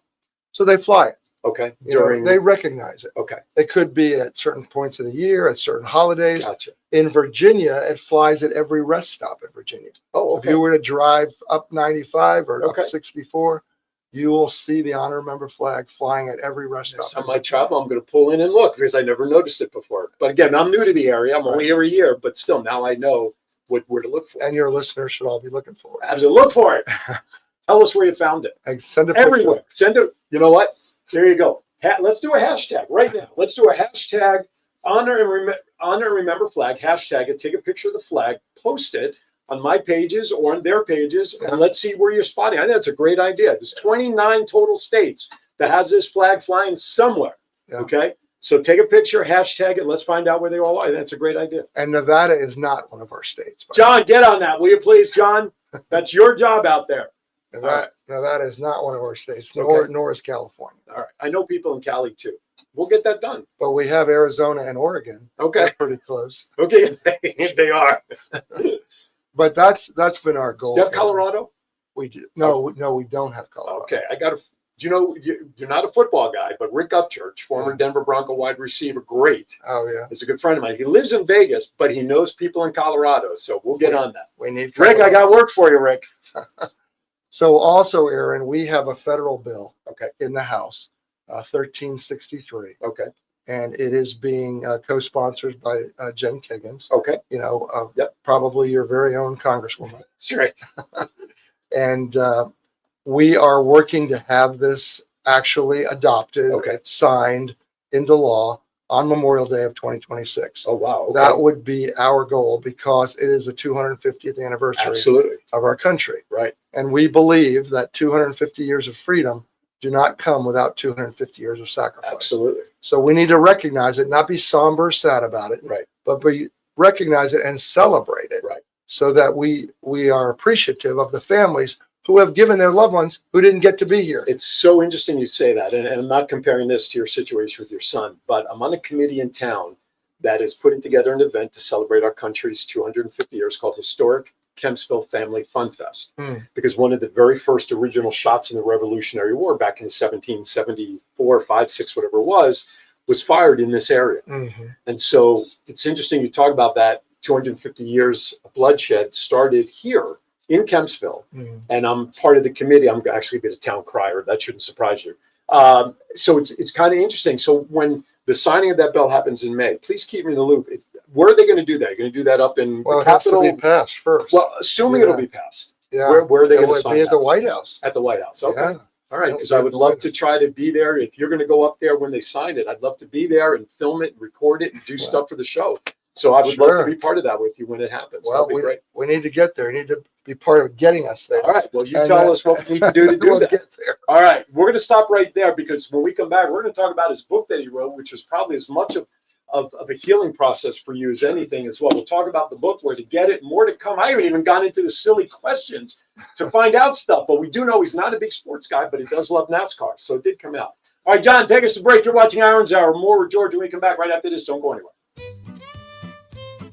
So they fly it. Okay. You know, During they recognize it. okay. It could be at certain points of the year, at certain holidays. Gotcha. In Virginia, it flies at every rest stop in Virginia. Oh, If you were to drive up 95 or Okay. up 64, you will see the honor member flag flying at every rest stop. Next time I travel, I'm going to pull in and look because I never noticed it before. But again, I'm new to the area. I'm only here a year, but still now I know where to look for. And your listeners should all be looking for it. Absolutely. Look for it. Tell us where you found it. And send it Everywhere. Send it. You know what? There you go. Let's do a hashtag right now. Let's do a hashtag honor and remember flag. Hashtag it. Take a picture of the flag. Post it on my pages or on their pages, and let's see where you're spotting. I think that's a great idea. There's 29 total states that has this flag flying somewhere. Yeah. Okay. So take a picture, hashtag it. Let's find out where they all are. That's a great idea. And Nevada is not one of our states. John, get on that, will you please, John? That's your job out there. Nevada is not one of our states, nor is California. All right. I know people in Cali too. We'll get that done. But we have Arizona and Oregon. Okay. They're pretty close. Okay. They are. But that's been our goal. You have Colorado? We do. No, we don't have Colorado. Okay. You're not a football guy, but Rick Upchurch, former Denver Bronco wide receiver, great. Oh, yeah. He's a good friend of mine. He lives in Vegas, but he knows people in Colorado. So we'll get on that. We need Rick, I got work for you, Rick. So also, Aaron, we have a federal bill in the House, 1363. Okay. And it is being co-sponsored by Jen Kiggins. Okay. Probably your very own Congresswoman. That's right. And we are working to have this actually adopted, signed into law on Memorial Day of 2026. Oh, wow. Okay. That would be our goal because it is the 250th anniversary of our country. Right. And we believe that 250 years of freedom do not come without 250 years of sacrifice. Absolutely. So we need to recognize it, not be somber, sad about it, right? But we recognize it and celebrate it, right? So that we are appreciative of the families who have given their loved ones who didn't get to be here. It's so interesting you say that, and I'm not comparing this to your situation with your son, but I'm on a committee in town that is putting together an event to celebrate our country's 250 years called Historic Kempsville Family Fun Fest, because one of the very first original shots in the Revolutionary War back in 1774, 5, 6, whatever it was fired in this area. And so it's interesting you talk about that 250 years of bloodshed started here in Kempsville, and I'm part of the committee. I'm actually a bit of town crier. That shouldn't surprise you. So it's kind of interesting. So when the signing of that bill happens in May, please keep me in the loop. Where are they going to do that? Are you going to do that up in the Capitol? It has to be passed first. Well, assuming it'll be passed. Yeah. Where are they going to sign it? Be at the White House. At the White House. Okay. Yeah. All right. Because I would love to try to be there. If you're going to go up there when they sign it, I'd love to be there and film it and record it and do stuff for the show. So I would love to be part of that with you when it happens. Well, That'd be great. We need to get there. You need to be part of getting us there. All right. Well, you tell us what we need to do to do we'll that. Get there. All right. We're going to stop right there because when we come back, we're going to talk about his book that he wrote, which is probably as much of a healing process for you as anything as well. We'll talk about the book, where to get it, more to come. I haven't even gone into the silly questions to find out stuff, but we do know he's not a big sports guy, but he does love NASCAR. So it did come out. All right, John, take us to break. You're watching Iron's Hour. More with George when we come back right after this. Don't go anywhere.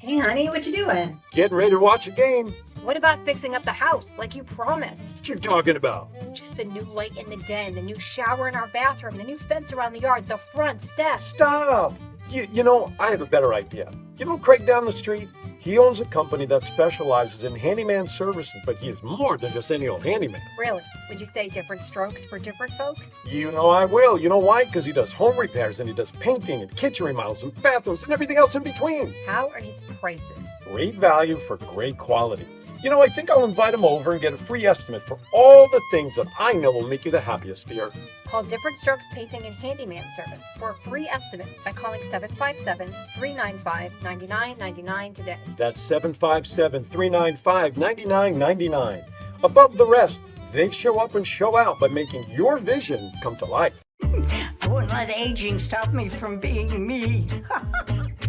Hey, honey, what you doing? Getting ready to watch a game. What about fixing up the house like you promised? What you talking about? Just the new light in the den, the new shower in our bathroom, the new fence around the yard, the front steps. Stop! You know, I have a better idea. You know Craig down the street? He owns a company that specializes in handyman services, but he is more than just any old handyman. Really? Would you say different strokes for different folks? You know I will. You know why? Because he does home repairs and he does painting and kitchen remodels and bathrooms and everything else in between. How are his prices? Great value for great quality. You know, I think I'll invite him over and get a free estimate for all the things that I know will make you the happiest, dear. Call Different Strokes Painting and Handyman Service for a free estimate by calling 757-395-9999 today. That's 757-395-9999. Above the rest, they show up and show out by making your vision come to life. I wouldn't let aging stop me from being me.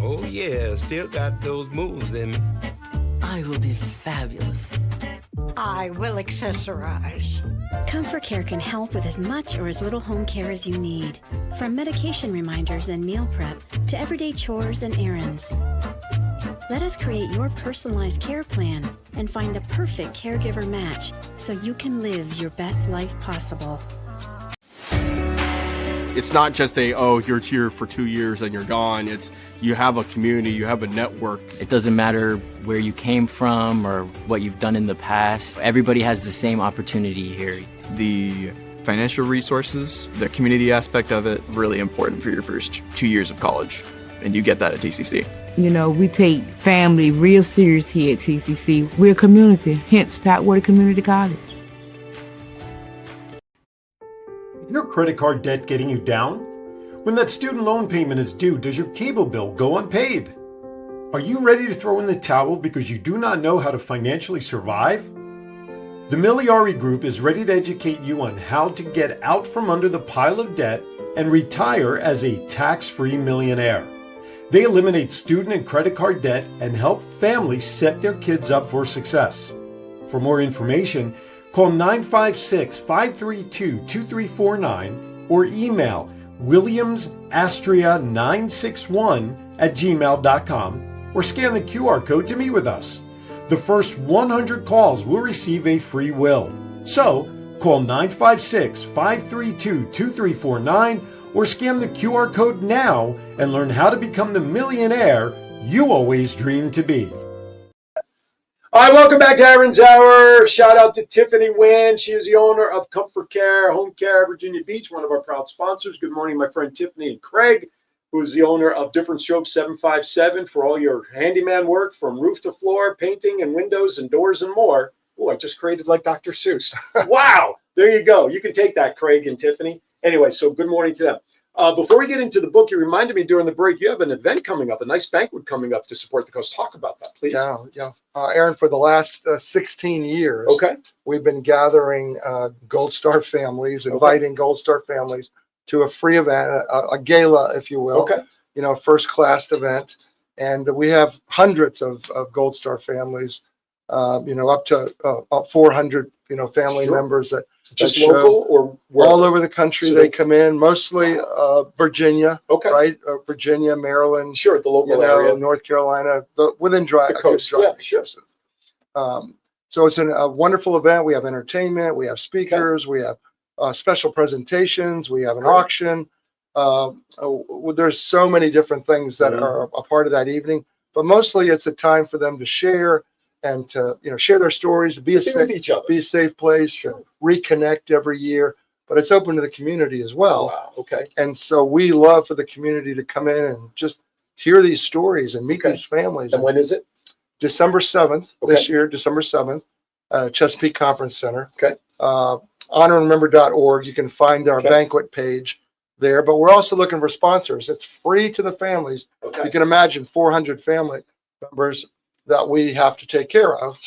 Oh yeah, still got those moves in me. I will be fabulous. I will accessorize. Comfort Care can help with as much or as little home care as you need. From medication reminders and meal prep to everyday chores and errands. Let us create your personalized care plan and find the perfect caregiver match so you can live your best life possible. It's not just you're here for 2 years and you're gone. It's you have a community, you have a network. It doesn't matter where you came from or what you've done in the past. Everybody has the same opportunity here. The Financial resources, the community aspect of it, really important for your first 2 years of college. And you get that at TCC. You know, we take family real serious here at TCC. We're a community, hence Topwater Community College. Is your credit card debt getting you down? When that student loan payment is due, does your cable bill go unpaid? Are you ready to throw in the towel because you do not know how to financially survive? The Miliari Group is ready to educate you on how to get out from under the pile of debt and retire as a tax-free millionaire. They eliminate student and credit card debt and help families set their kids up for success. For more information, call 956-532-2349 or email williamsastria961@gmail.com or scan the QR code to meet with us. The first 100 calls will receive a free will. So, call 956-532-2349 or scan the QR code now and learn how to become the millionaire you always dreamed to be. All right, welcome back to Aaron's Hour. Shout out to Tiffany Wynn. She is the owner of Comfort Care Home Care Virginia Beach, one of our proud sponsors. Good morning, my friend Tiffany and Craig, who is the owner of Different Strokes 757 for all your handyman work from roof to floor, painting and windows and doors and more. Oh, I just created like Dr. Seuss. Wow, there you go. You can take that, Craig and Tiffany. Anyway, so good morning to them. Before we get into the book, you reminded me during the break, you have an event coming up, a nice banquet coming up to support the cause. Talk about that, please. Yeah. Aaron, for the last 16 years, we've been gathering Gold Star families, inviting Gold Star families to a free event, a gala, if you will. You know, first-class event. And we have hundreds of Gold Star families, you know, up to 400, you know, family members that just show. local or all over the country. So they come in, mostly Virginia, right? Virginia, Maryland, the local area, area, North Carolina, within the coast. distance. So it's a wonderful event. We have entertainment, we have speakers, we have special presentations, we have an auction. There's so many different things that are a part of that evening, but mostly it's a time for them to share and to, you know, share their stories, be a safe place, to reconnect every year. But it's open to the community as well. And so we love for the community to come in and just hear these stories and meet these families. And when is it? December 7th this year, December 7th, Chesapeake Conference Center. HonorandRemember.org. You can find our banquet page there. But we're also looking for sponsors. It's free to the families. You can imagine 400 family members that we have to take care of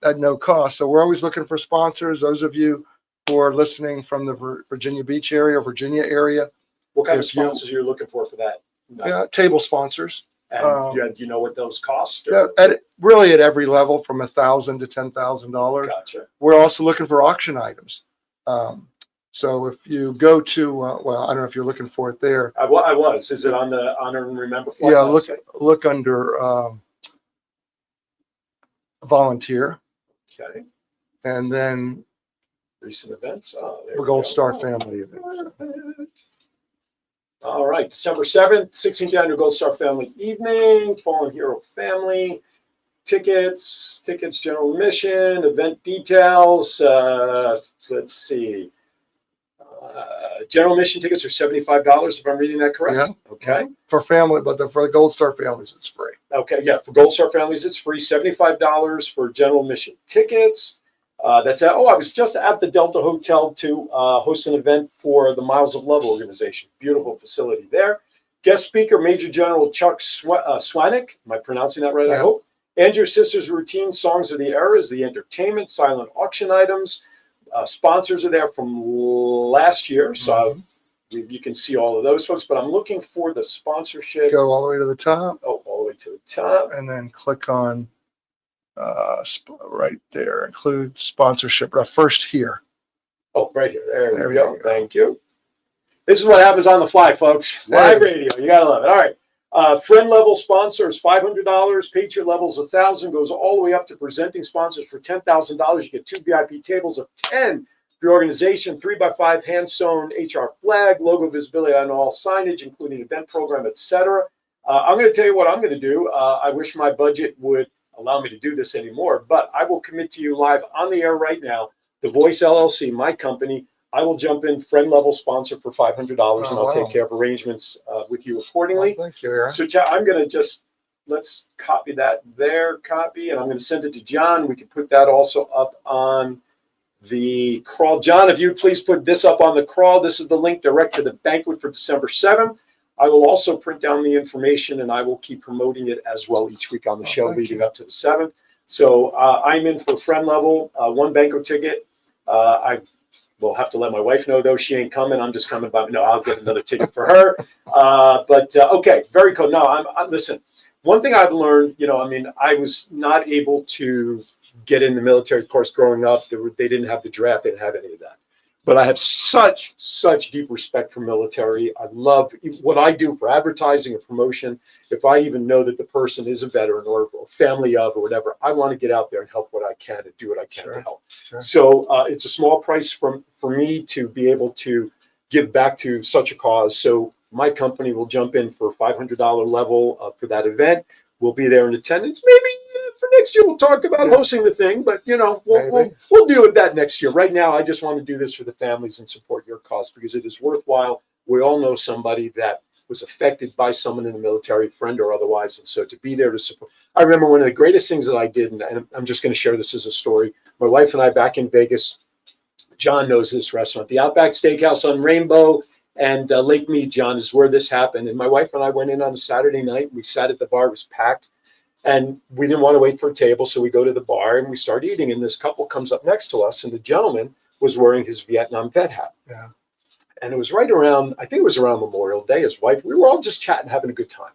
at no cost. So we're always looking for sponsors. Those of you who are listening from the Virginia Beach area, Virginia area. What kind of sponsors you're looking for that? Yeah, table sponsors. And do you know what those cost? Really at every level from $1,000 to $10,000. Gotcha. We're also looking for auction items. So if you go to, well, I don't know if you're looking for it there. I was. Is it on the Honor and Remember flag? Yeah, look under volunteer. Okay. And then recent events. Gold Star family events. All right, December 7th, 16th Annual Gold Star Family Evening, Fallen Hero Family, tickets, general admission, event details. Let's see. General admission tickets are $75, if I'm reading that correct. Yeah. Okay. For family, but for the Gold Star families, it's free. Okay, yeah, for Gold Star families, it's free. $75 for general admission tickets. That's at, I was just at the Delta Hotel to host an event for the Miles of Love organization. Beautiful facility there. Guest speaker, Major General Chuck Swanik. Am I pronouncing that right? I hope. And Your Sister's Routine, Songs of the Era is the entertainment, silent auction items. Sponsors are there from last year, so you can see all of those folks. But I'm looking for the sponsorship. Go all the way to the top. Oh, all the way to the top. And then click on right there, include sponsorship. First here. Oh, right here. There we go. Thank you. This is what happens on the fly, folks. Live radio. You got to love it. All right. Friend level sponsors, $500. Patriot levels, $1,000. Goes all the way up to presenting sponsors for $10,000. You get 2 VIP tables of 10 for your organization, 3x5 hand-sewn HR flag, logo visibility on all signage, including event program, etc. I'm going to tell you what I'm going to do. I wish my budget would allow me to do this anymore, but I will commit to you live on the air right now. The Voice LLC, my company, I will jump in, friend level sponsor for $500, and I'll wow. take care of arrangements with you accordingly. Thank you, Aaron. So I'm going to let's copy that there, and I'm going to send it to John. We can put that also up on the crawl. John, if you please put this up on the crawl. This is the link direct to the banquet for December 7th. I will also print down the information, and I will keep promoting it as well each week on the show leading up to the 7th. So I'm in for friend level, one banquet ticket. I will have to let my wife know, though. She ain't coming. I'm just coming by. No, I'll get another ticket for her. Okay, very cool. No, listen, one thing I've learned, I was not able to get in the military, of course, growing up. They didn't have the draft. They didn't have any of that. But I have such deep respect for military. I love what I do for advertising and promotion. If I even know that the person is a veteran or family of or whatever, I want to get out there and help what I can and do what I can to help. Sure. So it's a small price for me to be able to give back to such a cause. So my company will jump in for $500 level for that event. We'll be there in attendance. Maybe for next year we'll talk about hosting the thing, but we'll deal with that next year. Right now, I just want to do this for the families and support your cause because it is worthwhile. We all know somebody that was affected by someone in the military, friend or otherwise, and so to be there to support. I remember one of the greatest things that I did, and I'm just going to share this as a story. My wife and I back in Vegas. John knows this restaurant, the Outback Steakhouse on Rainbow and Lake Mead, John, is where this happened. And my wife and I went in on a Saturday night. We sat at the bar. It was packed. And we didn't want to wait for a table. So we go to the bar and we start eating. And this couple comes up next to us. And the gentleman was wearing his Vietnam vet hat. Yeah. And it was right around, I think it was around Memorial Day. His wife, we were all just chatting, having a good time.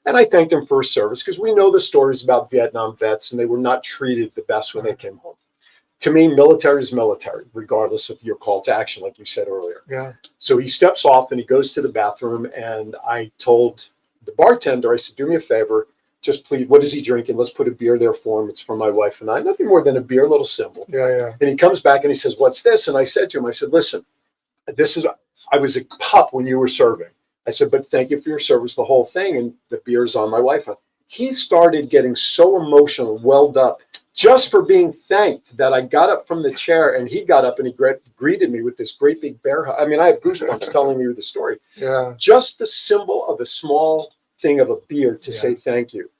And I thanked him for his service because we know the stories about Vietnam vets and they were not treated the best when they came home. To me, military is military, regardless of your call to action, like you said earlier. Yeah. So he steps off and he goes to the bathroom. And I told the bartender, I said, do me a favor, just please, what is he drinking? Let's put a beer there for him. It's for my wife and I. Nothing more than a beer, a little symbol. Yeah. And he comes back and he says, what's this? And I said to him, I said, listen, I was a pup when you were serving. I said, but thank you for your service, the whole thing. And the beer's on my wife. He started getting so emotional, welled up, just for being thanked that I got up from the chair and he got up and he greeted me with this great big bear hug. I mean, I have goosebumps telling you the story. Yeah. Just the symbol of a small thing of a beer to say thank you.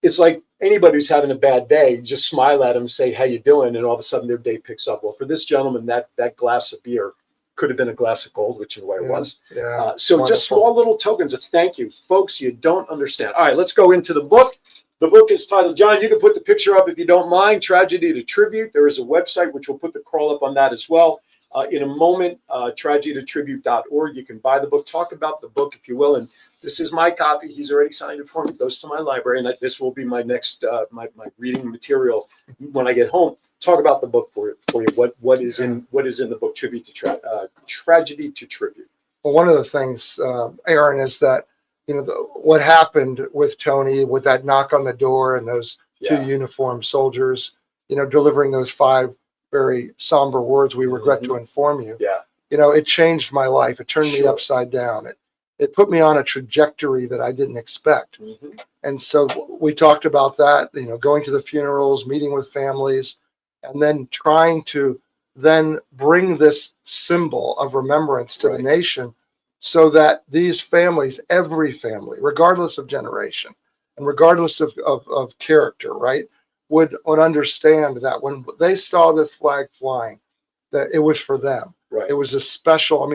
It's like anybody who's having a bad day, you just smile at them and say, how you doing? And all of a sudden their day picks up. Well, for this gentleman, that glass of beer could have been a glass of gold, which is what it was. Yeah. So Wonderful. just small little tokens of thank you. Folks, you don't understand. All right, let's go into the book. The book is titled, John, you can put the picture up if you don't mind, Tragedy to Tribute. There is a website which will put the crawl up on that as well. In a moment, tragedytotribute.org. You can buy the book, talk about the book, if you will. And this is my copy. He's already signed it for me. It goes to my library, and this will be my next my reading material when I get home. Talk about the book for you. What is in the book, Tragedy to Tribute. Well, one of the things, Aaron, is that what happened with Tony, with that knock on the door and those two uniformed soldiers, delivering those 5 very somber words, we regret to inform you. Yeah. It changed my life. It turned me upside down. It put me on a trajectory that I didn't expect. Mm-hmm. And so we talked about that, going to the funerals, meeting with families, and then trying to then bring this symbol of remembrance to the nation so that these families, every family, regardless of generation and regardless of character, right, would understand that when they saw this flag flying, that it was for them. Right. It was a special,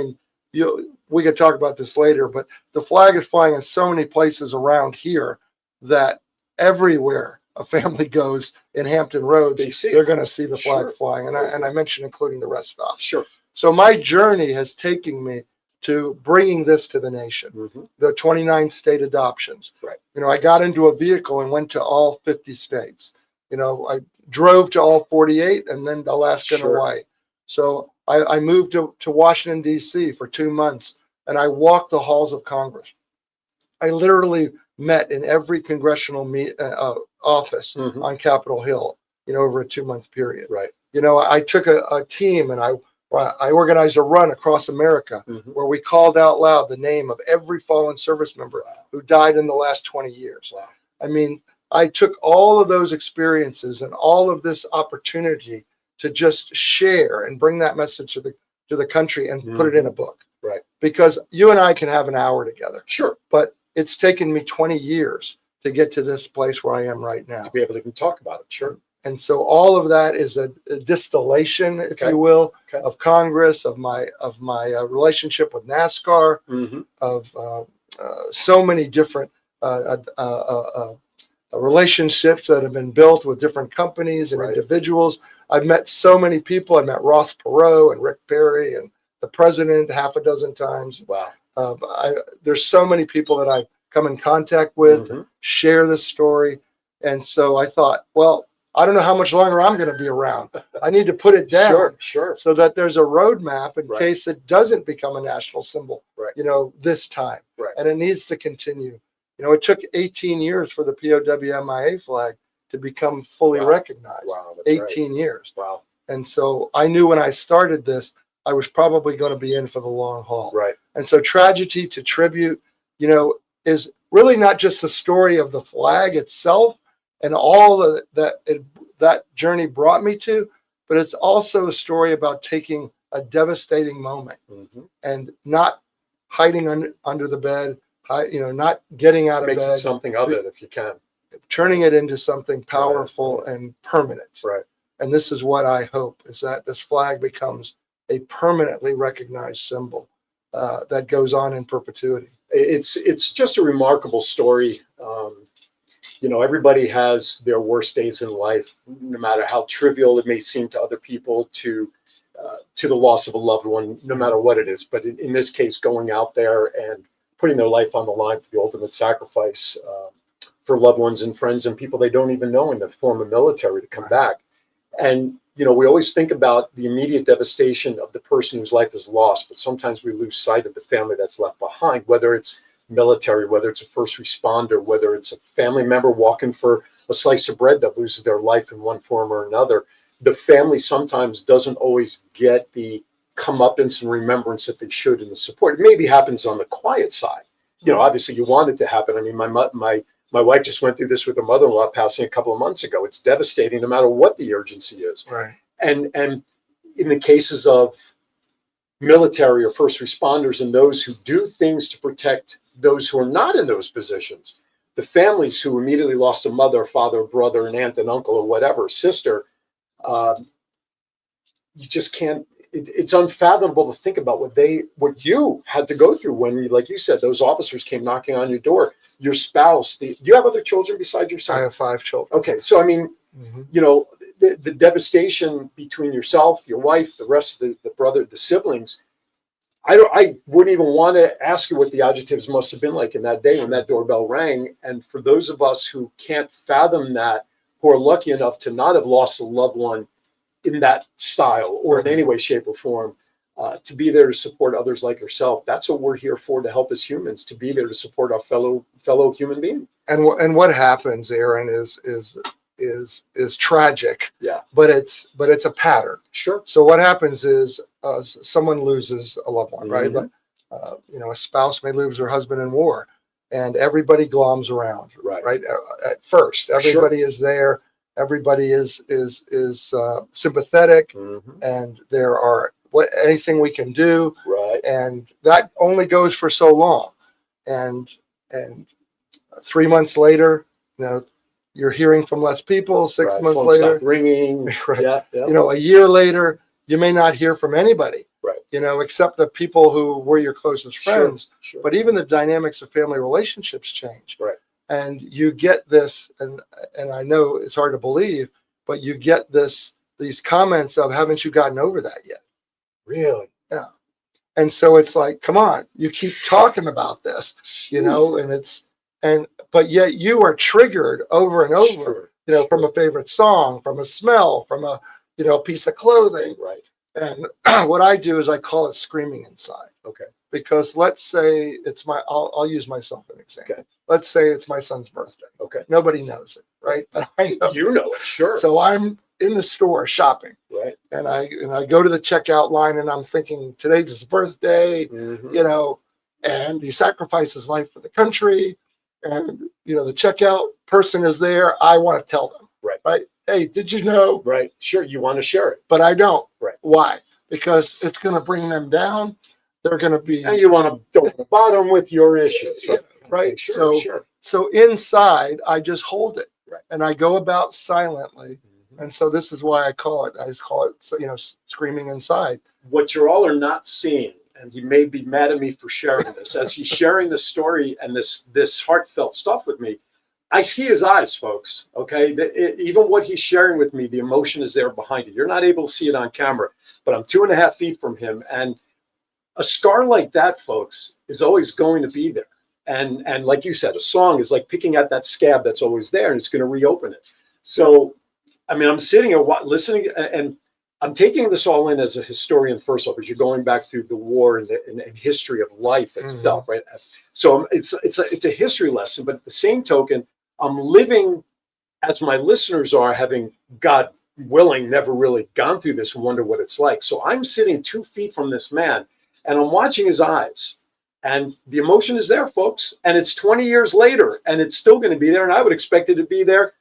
we could talk about this later, but the flag is flying in so many places around here that everywhere a family goes in Hampton Roads, they're going to see the flag flying. And I mentioned including the rest stop. Sure. So my journey has taken me to bringing this to the nation, the 29 state adoptions. Right. I got into a vehicle and went to all 50 states. I drove to all 48 and then Alaska and Hawaii. So I moved to Washington, D.C. for 2 months, and I walked the halls of Congress. I literally met in every congressional office on Capitol Hill, over a 2-month period. Right. I took a team and I organized a run across America where we called out loud the name of every fallen service member who died in the last 20 years. Wow. I took all of those experiences and all of this opportunity to just share and bring that message to to the country and put it in a book. Right. Because you and I can have an hour together. Sure. But it's taken me 20 years to get to this place where I am right now. To be able to even talk about it. Sure. And so all of that is a distillation, if you will, of Congress, of my relationship with NASCAR, of so many different relationships that have been built with different companies and individuals. I've met so many people. I met Ross Perot and Rick Perry and the president half a dozen times. Wow. There's so many people that I've come in contact with, and share this story. And so I thought, well, I don't know how much longer I'm going to be around. I need to put it down so that there's a roadmap in case it doesn't become a national symbol, this time. And it needs to continue. It took 18 years for the POW-MIA flag to become fully recognized. Wow, 18 years. Wow. And so I knew when I started this, I was probably going to be in for the long haul. Right. And so tragedy to tribute, is really not just the story of the flag itself and all that journey brought me to, but it's also a story about taking a devastating moment and not hiding under the bed, not getting out of Making bed. something of it if you can. Turning it into something powerful and permanent. Right. And this is what I hope, is that this flag becomes a permanently recognized symbol that goes on in perpetuity. It's just a remarkable story. Everybody has their worst days in life, no matter how trivial it may seem to other people, to the loss of a loved one, no matter what it is. But in this case, going out there and putting their life on the line for the ultimate sacrifice for loved ones and friends and people they don't even know in the form of military to come back. And, we always think about the immediate devastation of the person whose life is lost, but sometimes we lose sight of the family that's left behind, whether it's military, whether it's a first responder, whether it's a family member walking for a slice of bread that loses their life in one form or another. The family sometimes doesn't always get the comeuppance and remembrance that they should in the support. It maybe happens on the quiet side. Obviously you want it to happen. I mean, my wife just went through this with her mother-in-law passing a couple of months ago. It's devastating no matter what the urgency is. Right. And in the cases of military or first responders and those who do things to protect those who are not in those positions, the families who immediately lost a mother, father, brother, an aunt, an uncle, or whatever, sister, you just can't. It's unfathomable to think about what you had to go through when, like you said, those officers came knocking on your door. Your spouse. Do you have other children besides your son? I have 5 children. Okay, so I mean, the devastation between yourself, your wife, the rest of the brother, the siblings. I wouldn't even want to ask you what the adjectives must have been like in that day when that doorbell rang. And for those of us who can't fathom that, who are lucky enough to not have lost a loved one in that style or in any way, shape, or form, to be there to support others like yourself. That's what we're here for, to help as humans, to be there to support our fellow human being. And what happens, Aaron, is tragic. Yeah. But it's a pattern. Sure. So what happens is someone loses a loved one, right? Like, a spouse may lose her husband in war, and everybody gloms around. Right. At first, everybody is there. Everybody is sympathetic, and there are anything we can do. Right. And that only goes for so long. And 3 months later, you're hearing from less people. 6 months Phone later, stopped ringing. right. Yeah. A year later, you may not hear from anybody. Right. Except the people who were your closest friends. Sure. But even the dynamics of family relationships change. Right. And you get this, and I know it's hard to believe, but you get these comments of, haven't you gotten over that yet? Really? Yeah. And so it's like, come on, you keep talking about this, but yet you are triggered over and over, from a favorite song, from a smell, from a, piece of clothing. Right. And what I do is I call it screaming inside. Okay. Because let's say I'll use myself as an example. Okay. Let's say it's my son's birthday. Okay. Nobody knows it, right? But I know. You know it, sure. So I'm in the store shopping. Right. And I go to the checkout line and I'm thinking, today's his birthday, and he sacrificed his life for the country. And, the checkout person is there. I want to tell them. Right. Right. Hey, did you know? Right. Sure. You want to share it. But I don't. Right. Why? because it's going to bring them down. They're going to be, And you want to go to the bottom with your issues. right? Sure. So inside, I just hold it, Right. and I go about silently. And so this is why I call it, screaming inside. What you all are not seeing, and he may be mad at me for sharing this, as he's sharing this story and this heartfelt stuff with me, I see his eyes, folks. Okay, even what he's sharing with me, the emotion is there behind it. You're not able to see it on camera, but I'm 2.5 feet from him, and a scar like that, folks, is always going to be there. And like you said, a song is like picking at that scab that's always there, and it's going to reopen it. So, I mean, I'm sitting here listening, and I'm taking this all in as a historian, first off, as you're going back through the war and history of life itself, right? So it's a history lesson, but at the same token, I'm living as my listeners are, having, God willing, never really gone through this and wonder what it's like. So I'm sitting 2 feet from this man, and I'm watching his eyes, and the emotion is there, folks. And it's 20 years later, and it's still going to be there, and I would expect it to be there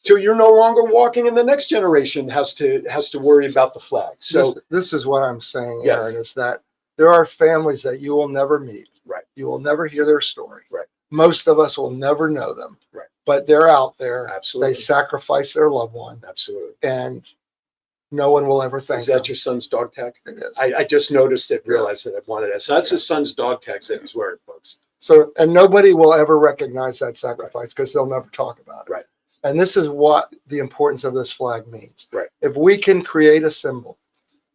till you're no longer walking, and the next generation has to worry about the flag. So this is what I'm saying, Yes. Aaron, is that there are families that you will never meet. Right. You will never hear their story. Right. Most of us will never know them. Right. But they're out there. Absolutely. They sacrifice their loved one, Absolutely. and no one will ever thank Is them. that your son's dog tag? It is. I just noticed it, realized that I wanted it. So that's his son's dog tags that he's wearing, folks. So, and nobody will ever recognize that sacrifice because they'll never talk about it. Right. And this is what the importance of this flag means. Right. If we can create a symbol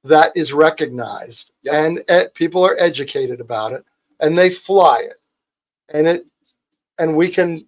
that is recognized, and people are educated about it, and they fly it, and we can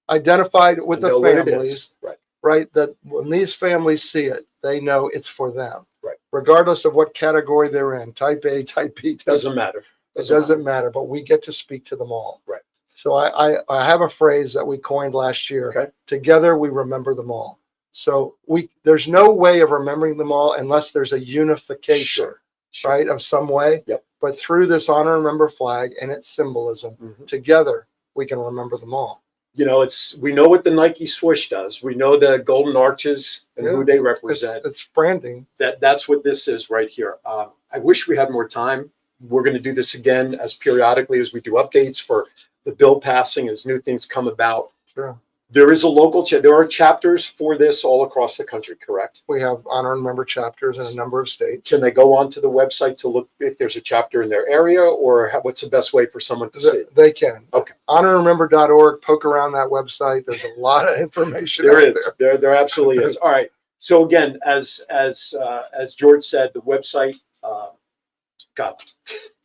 identify it with the Know what it is. families, Right. right? That when these families see it, they know it's for them. Right. Regardless of what category they're in, type A, type B. Type Doesn't matter. It doesn't matter, but we get to speak to them all. Right. So I have a phrase that we coined last year. Okay. Together we remember them all. So there's no way of remembering them all unless there's a unification, Sure. right, of some way. Yep. But through this honor and remember flag and its symbolism, together we can remember them all. You know, we know what the Nike swoosh does. We know the golden arches and who they represent. It's branding. That's what this is right here. I wish we had more time. We're going to do this again as periodically as we do updates for the bill passing as new things come about. Sure. There is a local there are chapters for this all across the country, correct? We have honor and remember chapters in a number of states. Can they go onto the website to look if there's a chapter in their area, or what's the best way for someone to see? They can. Okay. Honorandremember.org. Poke around that website. There's a lot of information. There out is. There absolutely is. All right. So again, as George said, the website. God,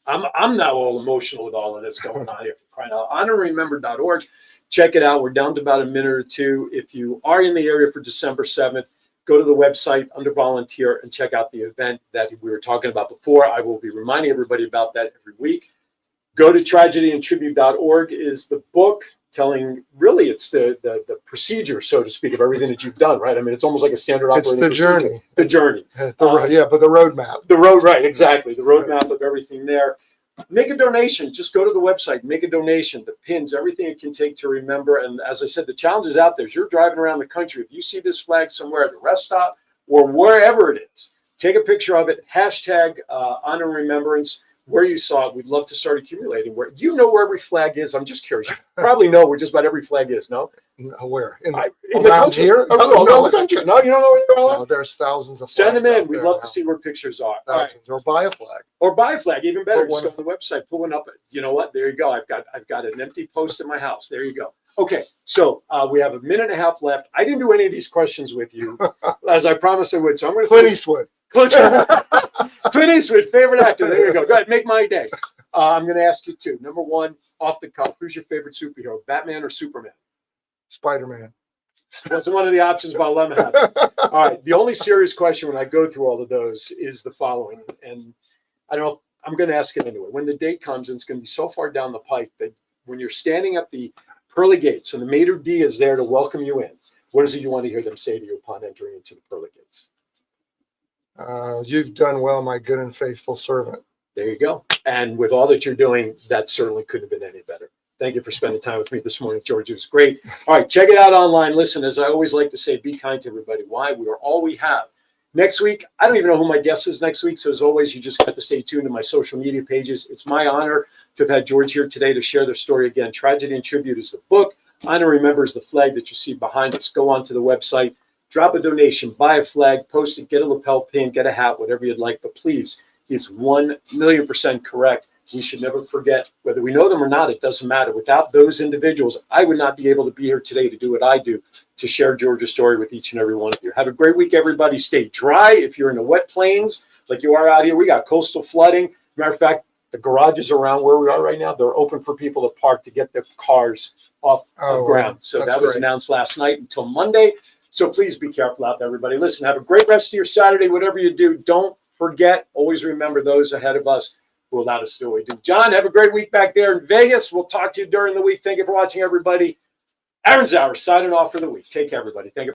I'm now all emotional with all of this going on here. For crying out! Honorandremember.org. Check it out. We're down to about a minute or two. If you are in the area for December 7th, go to the website under volunteer and check out the event that we were talking about before. I will be reminding everybody about that every week. Go to tragedyandtribute.org is the book telling, really, it's the procedure, so to speak, of everything that you've done, right? I mean, it's almost like a standard It's operating the procedure. journey. The journey. But the roadmap. The road, right, exactly. The roadmap of everything there. Make a donation. Just go to the website, make a donation. The pins, everything it can take to remember. And as I said, the challenge is out there. As you're driving around the country, if you see this flag somewhere at a rest stop or wherever it is, take a picture of it, hashtag honor and remembrance, where you saw it. We'd love to start accumulating. Where you know where every flag is. I'm just curious. You probably know where just about every flag is, no? Where? In the around country. here? No, the country. No, you don't know where they're all at? No, there's thousands of Send them flags in. out We'd there love now. to see where pictures are. All right. Thousands. Or buy a flag. Or buy a flag, even better. Put Just one go on the website, pull one up. You know what? There you go. I've got an empty post in my house. There you go. Okay, so we have a minute and a half left. I didn't do any of these questions with you, as I promised I would. So I'm going to Clint Eastwood. Clint Eastwood, favorite actor. There you go. Go ahead, make my day. I'm going to ask you two. Number one, off the cuff, who's your favorite superhero, Batman or Superman? Spider-Man. Wasn't one of the options, but I'll let him have it. All right. The only serious question when I go through all of those is the following, and I don't know. I'm going to ask it anyway. When the date comes, and it's going to be so far down the pike that when you're standing at the pearly gates and the maitre d' is there to welcome you in, what is it you want to hear them say to you upon entering into the pearly gates? You've done well, my good and faithful servant. There you go. And with all that you're doing, that certainly couldn't have been any better. Thank you for spending time with me this morning, George. It was great. All right, check it out online. Listen, as I always like to say, be kind to everybody. Why? We are all we have. Next week, I don't even know who my guest is next week. So as always, you just have to stay tuned to my social media pages. It's my honor to have had George here today to share their story again. Tragedy and Tribute is the book. Honor Remembers the flag that you see behind us. Go onto the website, drop a donation, buy a flag, post it, get a lapel pin, get a hat, whatever you'd like. But please, he's 1,000,000% correct. We should never forget, whether we know them or not, it doesn't matter. Without those individuals, I would not be able to be here today to do what I do, to share George's story with each and every one of you. Have a great week, everybody. Stay dry. If you're in the wet plains, like you are out here, we got coastal flooding. Matter of fact, the garages around where we are right now, they're open for people to park to get their cars off the ground. So that was announced last night until Monday. So please be careful out there, everybody. Listen, have a great rest of your Saturday, whatever you do. Don't forget, always remember those ahead of us who allowed us to do what we do. John, have a great week back there in Vegas. We'll talk to you during the week. Thank you for watching, everybody. Aaron Zauer signing off for the week. Take care, everybody. Thank you.